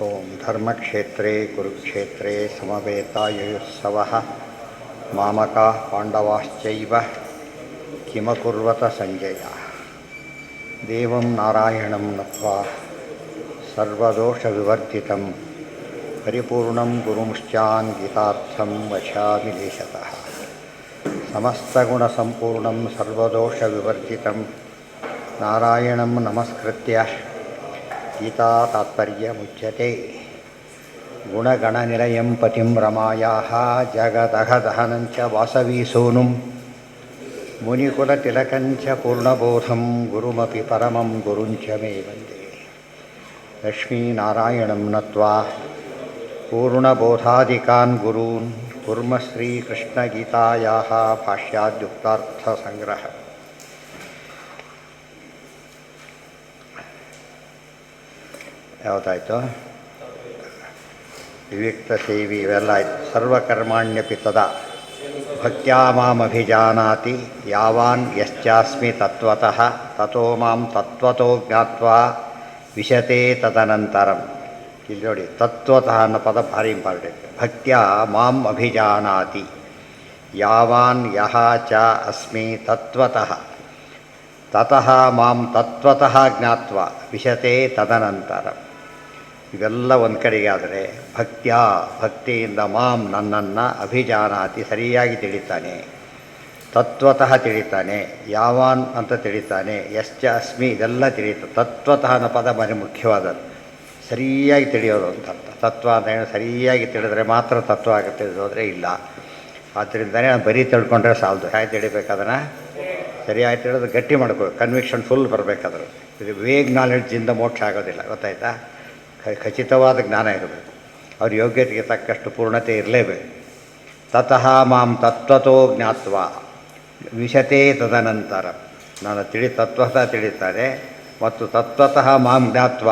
ಓಂ ಧರ್ಮಕ್ಷೇತ್ರೇ ಕುರುಕ್ಷೇತ್ರೇ ಸಮವೇತಾಯುತ್ಸವಃ ಮಾಮಕಾಃ ಪಾಂಡವಾಶ್ಚೈವ ಕಿಮಕುರ್ವತ ಸಂಜಯ ದೇವಂ ನಾರಾಯಣಂ ನತ್ವಾ ಸರ್ವದೋಷವಿವರ್ಜಿತಂ ಪರಿಪೂರ್ಣಂ ಗುರುಂಶ್ಚಾನ್ ಗೀತಾರ್ಥಂ ವಚಾಮಿ ಲೇಶತಃ ಸಮಸ್ತಗುಣಸಂಪೂರ್ಣಂ ಸರ್ವದೋಷವಿವರ್ಜಿತಂ ನಾರಾಯಣಂ ನಮಸ್ಕೃತ್ಯ ಗೀತಾ ತಾತ್ಪರ್ಯಮುಚ್ಯತೆ ಗುಣಗಣನಿಲಯಂ ಪತಿಂ ರಮಾಯಾಃ ಜಗದಹದಹನಂಚ ವಾಸವೀಸೂನುಂ ಮುನಿಕುಲತಿಲಕಂಚ ಪೂರ್ಣಬೋಧಂ ಗುರುಮಪಿ ಪರಮಂ ಗುರುಂಚ ಮೇ ವಂದೇ ಲಕ್ಷ್ಮೀನಾರಾಯಣಂ ನತ್ವಾ ಪೂರ್ಣಬೋಧಾದಿಕಾನ್ ಗುರೂನ್ ಕುರ್ಮ ಶ್ರೀಕೃಷ್ಣಗೀತಾಯಾಃ ಭಾಷ್ಯಾದ್ಯುಕ್ತಾರ್ಥಸಂಗ್ರಹ. ಯಾವುದಾಯಿತು? ವಿವಿಕ್ತ ಸೇವಿ ಇವೆಲ್ಲ ಆಯಿತು. ಸರ್ವಕರ್ಮಾಣ್ಯಪಿ ತದಾ ಭಕ್ತ್ಯಾ ಮಾಮಭಿಜಾನಾತಿ ಯಾವಾನ್ ಯಶ್ಚಾಸ್ಮಿ ತತ್ವತಃ ತಥೋ ಮಾಂ ತತ್ವತೋ ಜ್ಞಾತ್ವಾ ವಿಶತೆ ತದನಂತರಂ. ಇಲ್ಲಿ ನೋಡಿ, ತತ್ವತಃ ಅನ್ನೋ ಪದ ಭಾರಿ ಇಂಪಾರ್ಟೆಂಟ್. ಭಕ್ತ್ಯಾ ಮಾಂ ಅಭಿಜಾನಾತಿ ಯಾವಾನ್ ಯಹ ಚ ಅಸ್ಮಿ ತತ್ವತಃ ತತಃ ಮಾಂ ತತ್ವತಃ ಜ್ಞಾತ್ವಾ ವಿಶತೆ ತದನಂತರಂ. ಇವೆಲ್ಲ ಒಂದು ಕಡೆಗೆ ಆದರೆ ಭಕ್ತಿಯಿಂದ ಮಾಂ ನನ್ನನ್ನು ಅಭಿಜಾನಾತಿ ಸರಿಯಾಗಿ ತಿಳಿತಾನೆ, ತತ್ವತಃ ತಿಳಿತಾನೆ, ಯಾವಾನ್ ಅಂತ ತಿಳಿತಾನೆ, ಯಶ್ಚ ಅಸ್ಮಿ ಇದೆಲ್ಲ ತಿಳಿಯುತ್ತೆ. ತತ್ವತಃ ಅನ್ನೋ ಪದ ಮನೆ ಮುಖ್ಯವಾದದ್ದು. ಸರಿಯಾಗಿ ತಿಳಿಯೋದು ಅಂತ ಅರ್ಥ. ತತ್ವ ಅಂತ ಸರಿಯಾಗಿ ತಿಳಿದ್ರೆ ಮಾತ್ರ ತತ್ವ ಆಗುತ್ತೆ, ತಿಳಿದೋದ್ರೆ ಇಲ್ಲ. ಆದ್ದರಿಂದನೇ ನಾನು ಬರೀ ತಿಳ್ಕೊಂಡ್ರೆ ಸಾಲದು. ಹೇಗೆ ತಿಳಿಬೇಕದನ್ನು ಸರಿಯಾಗಿ ತಿಳಿದು ಗಟ್ಟಿ ಮಾಡ್ಕೋಬೇಕು. ಕನ್ವಿಕ್ಷನ್ ಫುಲ್ ಬರಬೇಕಾದ್ರೆ ಇದು ವೇಗ್ ನಾಲೆಡ್ಜಿಂದ ಮೋಕ್ಷ ಆಗೋದಿಲ್ಲ, ಗೊತ್ತಾಯ್ತಾ? ಖಚಿತವಾದ ಜ್ಞಾನ ಇರಬೇಕು. ಅವ್ರ ಯೋಗ್ಯತೆಗೆ ತಕ್ಕಷ್ಟು ಪೂರ್ಣತೆ ಇರಲೇಬೇಕು. ತತಃ ಮಾಂ ತತ್ವತೋ ಜ್ಞಾತ್ವ ವಿಶತೆ ತದನಂತರ. ನಾನು ತತ್ವತಃ ತಿಳಿತಾರೆ ಮತ್ತು ತತ್ವತಃ ಮಾಂ ಜ್ಞಾತ್ವ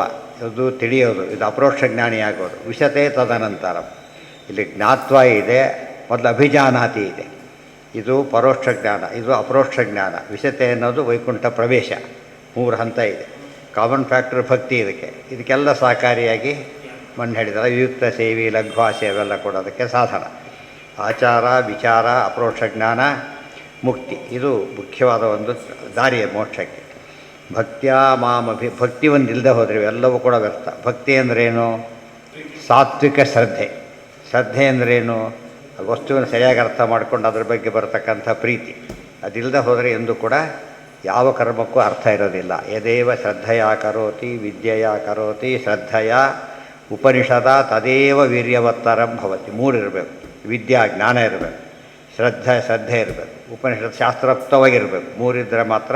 ಇದು ತಿಳಿಯೋದು, ಇದು ಅಪರೋಕ್ಷ ಜ್ಞಾನಿಯಾಗೋದು. ವಿಶತೆ ತದನಂತರ. ಇಲ್ಲಿ ಜ್ಞಾತ್ವ ಇದೆ, ಮೊದಲು ಅಭಿಜಾನಾತಿ ಇದೆ. ಇದು ಪರೋಕ್ಷ ಜ್ಞಾನ, ಇದು ಅಪರೋಕ್ಷ ಜ್ಞಾನ. ವಿಶತೆ ಅನ್ನೋದು ವೈಕುಂಠ ಪ್ರವೇಶ. 3 ಹಂತ ಇದೆ. ಕಾಮನ್ ಫ್ಯಾಕ್ಟರ್ ಭಕ್ತಿ ಇದಕ್ಕೆಲ್ಲ ಸಹಕಾರಿಯಾಗಿ ಮಣ್ಣು ಹೇಳಿದರೆ ವಿಯುಕ್ತ ಸೇವಿ ಲಘ್ವಾಸೆ ಅವೆಲ್ಲ ಕೊಡೋದಕ್ಕೆ ಸಾಧನ. ಆಚಾರ ವಿಚಾರ ಅಪರೋಕ್ಷ ಜ್ಞಾನ ಮುಕ್ತಿ, ಇದು ಮುಖ್ಯವಾದ ಒಂದು ದಾರಿಯ ಮೋಕ್ಷಕ್ಕೆ. ಭಕ್ತ್ಯಾ ಭಕ್ತಿ ಒಂದು ಇಲ್ಲದೆ ಹೋದರೆ ಎಲ್ಲವೂ ಕೂಡ ವ್ಯರ್ಥ. ಭಕ್ತಿ ಅಂದ್ರೇನು? ಸಾತ್ವಿಕ ಶ್ರದ್ಧೆ. ಶ್ರದ್ಧೆ ಅಂದ್ರೇನು? ವಸ್ತುವನ್ನು ಸರಿಯಾಗಿ ಅರ್ಥ ಮಾಡ್ಕೊಂಡು ಅದ್ರ ಬಗ್ಗೆ ಬರತಕ್ಕಂಥ ಪ್ರೀತಿ. ಅದಿಲ್ಲದೆ ಹೋದರೆ ಎಂದೂ ಕೂಡ ಯಾವ ಕರ್ಮಕ್ಕೂ ಅರ್ಥ ಇರೋದಿಲ್ಲ. ಯದೇವ ಶ್ರದ್ಧೆಯ ಕರೋತಿ ವಿದ್ಯೆಯ ಕರೋತಿ ಶ್ರದ್ಧೆಯ ಉಪನಿಷದ ತದೇವ ವೀರ್ಯವತ್ತರಂ ಭವತಿ. 3 ಇರಬೇಕು. ವಿದ್ಯಾ ಜ್ಞಾನ ಇರಬೇಕು, ಶ್ರದ್ಧೆ ಇರಬೇಕು, ಉಪನಿಷತ್ ಶಾಸ್ತ್ರೋಕ್ತವಾಗಿರಬೇಕು. 3 ಇದ್ದರೆ ಮಾತ್ರ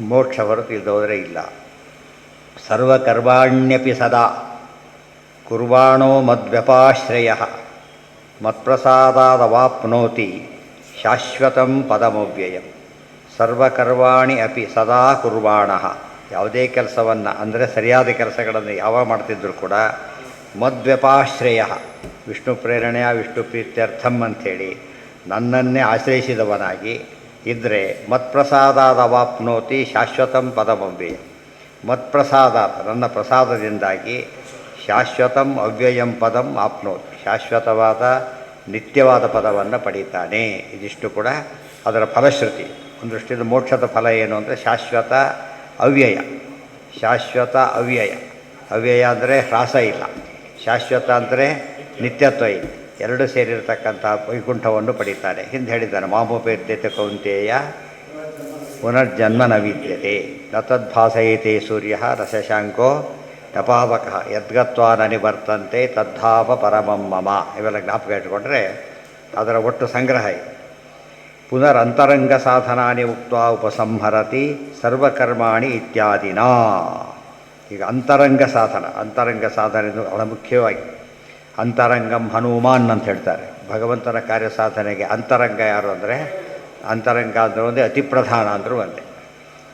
ಮೋಕ್ಷ ಹೊರತು ಇಲ್ಲದೆ ಹೋದರೆ ಇಲ್ಲ. ಸರ್ವಕರ್ಮಾಣ್ಯಪಿ ಸದಾ ಕುರ್ವಾಣೋ ಮದ್ವ್ಯಪಾಶ್ರಯ ಮತ್ಪ್ರಸಾದಾದವಾಪ್ನೋತಿ ಶಾಶ್ವತಂ ಪದಮವ್ಯಯಂ. ಸರ್ವಕರ್ವಾಣಿ ಅಪಿ ಸದಾ ಕುರ್ವಾಣಃ. ಯಾವುದೇ ಕೆಲಸವನ್ನು ಅಂದರೆ ಸರಿಯಾದ ಕೆಲಸಗಳನ್ನು ಯಾವಾಗ ಮಾಡ್ತಿದ್ರು ಕೂಡ ಮದ್ವ್ಯಪಾಶ್ರಯ ವಿಷ್ಣು ಪ್ರೇರಣೆಯ ವಿಷ್ಣು ಪ್ರೀತ್ಯರ್ಥಂ ಅಂಥೇಳಿ ನನ್ನನ್ನೇ ಆಶ್ರಯಿಸಿದವನಾಗಿ ಇದ್ದರೆ ಮತ್ಪ್ರಸಾದಾದವಾಪ್ನೋತಿ ಶಾಶ್ವತಂ ಪದಮವ್ಯಯಂ. ಮತ್ಪ್ರಸಾದಾತ್ ನನ್ನ ಪ್ರಸಾದದಿಂದಾಗಿ ಶಾಶ್ವತಂ ಅವ್ಯಯಂ ಪದಂ ಆಪ್ನೋತಿ, ಶಾಶ್ವತವಾದ ನಿತ್ಯವಾದ ಪದವನ್ನು ಪಡೀತಾನೆ. ಇದಿಷ್ಟು ಕೂಡ ಅದರ ಫಲಶ್ರುತಿ. ಒಂದು ದೃಷ್ಟಿಯಿಂದ ಮೋಕ್ಷದ ಫಲ ಏನು ಅಂದರೆ ಶಾಶ್ವತ ಅವ್ಯಯ. ಶಾಶ್ವತ ಅವ್ಯಯ. ಅವ್ಯಯ ಅಂದರೆ ಹ್ರಾಸ ಇಲ್ಲ, ಶಾಶ್ವತ ಅಂದರೆ ನಿತ್ಯತ್ವ ಇದೆ. ಎರಡು ಸೇರಿರತಕ್ಕಂಥ ವೈಕುಂಠವನ್ನು ಪಡೀತಾನೆ. ಹಿಂದೆ ಹೇಳಿದ್ದಾನೆ, ಮಾಮೋಪೇದ್ಯತೆ ಕೌಂತೇಯ ಪುನರ್ಜನ್ಮ ನ ವಿದ್ಯತೆ ನ ತದ್ಭಾಸಯತೆ ಸೂರ್ಯ ನ ಶಶಾಂಕೋ ಯಪಾವಕಃ ಯದ್ಗತ್ವಾ ನ ನಿವರ್ತಂತೆ ತದ್ಧಾವ ಪರಮಂ ಮಮ. ಇವೆಲ್ಲ ಜ್ಞಾಪಕ ಇಟ್ಕೊಂಡ್ರೆ ಅದರ ಒಟ್ಟು ಸಂಗ್ರಹ ಇದೆ. ಪುನರಂತರಂಗ ಸಾಧನಾನಿ ಉಕ್ತ್ವಾ ಉಪಸಂಹರತಿ ಸರ್ವಕರ್ಮಾಣಿ ಇತ್ಯಾದಿನ. ಈಗ ಅಂತರಂಗ ಸಾಧನೆ ಬಹಳ ಮುಖ್ಯವಾಗಿ. ಅಂತರಂಗಂ ಹನುಮಾನ್ ಅಂತ ಹೇಳ್ತಾರೆ. ಭಗವಂತನ ಕಾರ್ಯ ಸಾಧನೆಗೆ ಅಂತರಂಗ ಯಾರು ಅಂದರೆ, ಅಂತರಂಗ ಅಂದ್ರೆ ಒಂದೇ, ಅತಿ ಪ್ರಧಾನ ಅಂದರೂ ಒಂದೇ.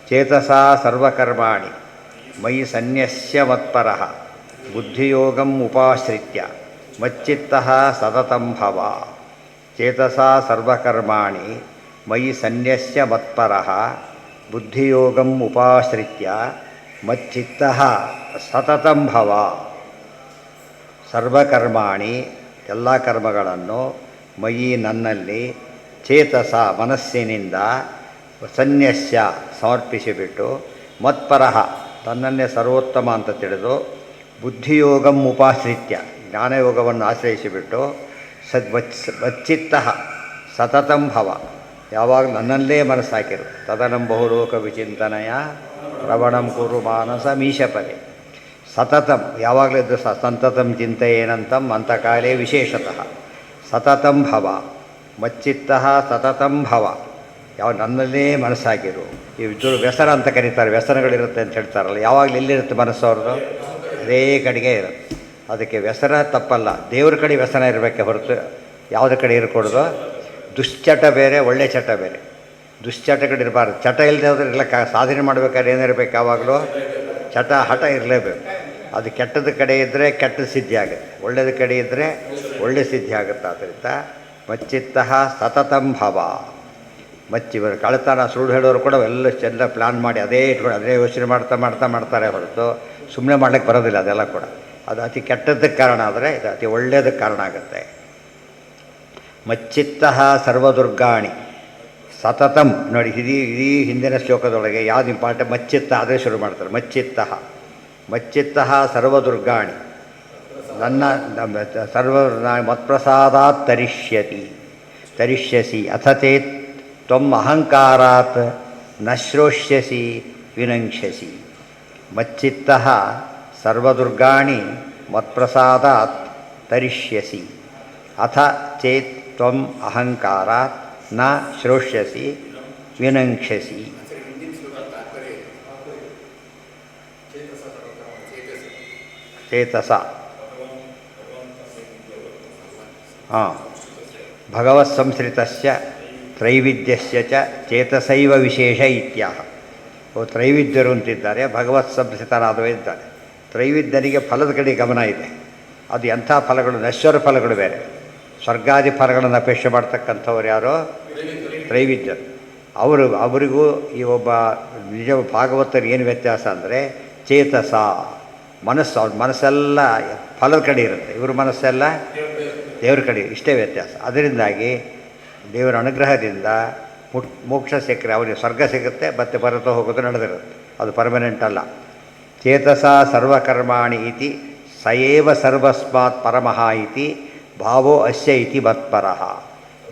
ಚೇತಸ ಸರ್ವಕರ್ಮಾಣಿ ಮಯಿ ಸನ್ಯಸ್ಯ ಮತ್ಪರಃ ಬುದ್ಧಿಯೋಗಂ ಉಪಾಶ್ರಿತ್ಯ ಮಚ್ಚಿತ್ತಃ ಸತತಂ ಭವ. ಚೇತಸ ಸರ್ವಕರ್ಮಾಣಿ ಮಯಿ ಸನ್ಯಸ್ಯ ಮತ್ಪರಃ ಬುದ್ಧಿಯೋಗಂ ಉಪಾಶ್ರಿತ್ಯ ಮಚ್ಚಿತ್ತಃ ಸತತಂ ಭವ. ಸರ್ವಕರ್ಮಾಣಿ ಎಲ್ಲ ಕರ್ಮಗಳನ್ನು ಮಯಿ ನನ್ನಲ್ಲಿ ಚೇತಸ ಮನಸ್ಸಿನಿಂದ ಸನ್ಯಸ್ಯ ಸಮರ್ಪಿಸಿಬಿಟ್ಟು ಮತ್ಪರಃ ತನ್ನನ್ನೇ ಸರ್ವೋತ್ತಮ ಅಂತ ತಿಳಿದು ಬುದ್ಧಿಯೋಗಂ ಉಪಾಶ್ರಿತ್ಯ ಜ್ಞಾನಯೋಗವನ್ನು ಆಶ್ರಯಿಸಿಬಿಟ್ಟು ಮಚ್ಚಿತ್ತಃ ಸತತಂ ಭವ ಯಾವಾಗ ನನ್ನಲ್ಲೇ ಮನಸ್ಸಾಕಿರು ತದನಂ ಬಹುಲೋಕ ವಿಚಿಂತನೆಯ ಪ್ರವಣಂ ಕುರು ಮಾನಸ ಮೀಶಪದೆ ಸತತಂ ಯಾವಾಗಲಿದ್ದು ಸಂತತಂ ಚಿಂತೆಯೇನಂತಂ ಅಂತಕಾಲೇ ವಿಶೇಷತಃ ಸತತಂ ಭವ ಮಚ್ಚಿತ್ತಃ ಸತತಂ ಭವ ಯಾವ ನನ್ನಲ್ಲೇ ಮನಸ್ಸಾಗಿರು ಇದು ವ್ಯಸನ ಅಂತ ಕರೀತಾರೆ, ವ್ಯಸನಗಳಿರುತ್ತೆ ಅಂತ ಹೇಳ್ತಾರಲ್ಲ, ಯಾವಾಗಲೂ ಎಲ್ಲಿರುತ್ತೆ ಮನಸ್ಸು ಅವ್ರದ್ದು ಅದೇ ಕಡೆಗೆ ಇರುತ್ತೆ. ಅದಕ್ಕೆ ವ್ಯಸನ ತಪ್ಪಲ್ಲ, ದೇವ್ರ ಕಡೆ ವ್ಯಸನ ಇರಬೇಕೆ ಹೊರತು ಯಾವುದ್ರ ಕಡೆ ಇರಕೂಡ್ದು. ದುಶ್ಚಟ ಬೇರೆ, ಒಳ್ಳೆ ಚಟ ಬೇರೆ. ದುಶ್ಚಟಗಳಿರಬಾರ್ದು. ಚಟ ಇಲ್ಲದೆ ಹೋದ್ರೆ ಇರ್ಲಕ್ಕ ಸಾಧನೆ ಮಾಡಬೇಕಾದ್ರೆ ಏನಿರಬೇಕು, ಯಾವಾಗಲೂ ಚಟ ಹಠ ಇರಲೇಬೇಕು. ಅದು ಕೆಟ್ಟದ ಕಡೆ ಇದ್ದರೆ ಕೆಟ್ಟದ ಸಿದ್ಧಿ ಆಗುತ್ತೆ, ಒಳ್ಳೆಯದ ಕಡೆ ಇದ್ದರೆ ಒಳ್ಳೆ ಸಿದ್ಧಿ ಆಗುತ್ತೆ. ಆದ್ದರಿಂದ ಮಚ್ಚಿತ್ತಃ ಸತತಂ ಭವ. ಮಚ್ಚಿವರು ಕಳ್ತನ ಸುಳ್ಳು ಹೇಳೋರು ಕೂಡ ಎಲ್ಲ ಚೆಂದ ಪ್ಲ್ಯಾನ್ ಮಾಡಿ ಅದೇ ಇಟ್ಕೊಂಡು ಅದೇ ಯೋಚನೆ ಮಾಡ್ತಾರೆ ಹೊರತು ಸುಮ್ಮನೆ ಮಾಡ್ಲಿಕ್ಕೆ ಬರೋದಿಲ್ಲ. ಅದೆಲ್ಲ ಕೂಡ ಅದು ಅತಿ ಕೆಟ್ಟದ್ದಕ್ಕೆ ಕಾರಣ ಆದರೆ ಇದು ಅತಿ ಒಳ್ಳೆಯದಕ್ಕೆ ಕಾರಣ ಆಗುತ್ತೆ. ಮಚ್ಚಿತ್ತಃ ಸರ್ವದುರ್ಗಾಣಿ ಸತತಂ ನೋಡಿ, ಇಡೀ ಹಿಂದಿನ ಶ್ಲೋಕದೊಳಗೆ ಯಾವ್ದು ಇಂಪಾರ್ಟೆಂಟ್, ಮಚ್ಚಿತ್ತ ಅದೇ ಶುರು ಮಾಡ್ತಾರೆ. ಮಚ್ಚಿತ್ತಃ ಸರ್ವದುರ್ಗಾಣಿ ನನ್ನ ಸರ್ವ ಮತ್ಪ್ರಸಾದಾತ್ ತರಿಷ್ಯಸಿ ಅಥ ಚೇತ್ ತ್ವಂ ಅಹಂಕಾರಾತ್ ನ ಶ್ರೋಷ್ಯಸಿ ವಿನಂಕ್ಷಸಿ. ಮಚ್ಚಿತ್ತಃ ಸರ್ವದುರ್ಗಾಣಿ ಮತ್ಪ್ರಸಾದಾತ್ ತರಿಷ್ಯಸಿ ಅಥ ಚೇತ್ ತ್ವಂ ಅಹಂಕಾರಾತ್ ನ ಶ್ರೋಷ್ಯಸಿ ವಿನಂಕ್ಷಸಿ. ಚೇತಸ ಭಗವತ್ ಸಂಶ್ರಿತಸ್ಯ ತ್ರೈವಿಧ್ಯಸ್ಯ ಚ ಚೇತಸೈವ ವಿಶೇಷ ಇತ್ಯಾಹ. ತ್ರೈವಿದ್ಯರು ಅಂತಿದ್ದಾರೆ, ಭಗವತ್ ಸಂಶ್ರಿತರಾದವೇ ಇದ್ದಾರೆ. ತ್ರೈವಿದ್ಯನಿಗೆ ಫಲದ ಕಡೆ ಗಮನ ಇದೆ. ಅದು ಎಂಥ ಫಲಗಳು, ನಶ್ವರ ಫಲಗಳು ಬೇರೆ, ಸ್ವರ್ಗಾದಿ ಫಲಗಳನ್ನು ಅಪೇಕ್ಷೆ ಮಾಡ್ತಕ್ಕಂಥವ್ರು ಯಾರೋ ತ್ರೈವಿದ್ಯರು. ಅವರಿಗೂ ಈ ಒಬ್ಬ ನಿಜ ಭಾಗವತರಿಗೆ ಏನು ವ್ಯತ್ಯಾಸ ಅಂದರೆ ಚೇತಸ ಮನಸ್ಸು, ಅವ್ರ ಮನಸ್ಸೆಲ್ಲ ಫಲದ ಕಡೆ ಇರುತ್ತೆ, ಇವ್ರ ಮನಸ್ಸೆಲ್ಲ ದೇವ್ರ ಕಡೆ, ಇಷ್ಟೇ ವ್ಯತ್ಯಾಸ. ಅದರಿಂದಾಗಿ ದೇವರ ಅನುಗ್ರಹದಿಂದ ಮೋಕ್ಷ ಸಿಕ್ಕರೆ ಅವರಿಗೆ ಸ್ವರ್ಗ ಸಿಗುತ್ತೆ, ಮತ್ತೆ ಬರುತ್ತಾ ಹೋಗೋದು ನಡೆದಿರುತ್ತೆ, ಅದು ಪರ್ಮನೆಂಟ್ ಅಲ್ಲ. ಚೇತಸ ಸರ್ವಕರ್ಮಾಣಿ ಇತಿ ಸಯೇವ ಸರ್ವಸ್ಮಾತ್ ಪರಮಃ ಇತಿ ಭಾವೋ ಅಸ್ಯ ಇತಿ ಮತ್ಪರಃ.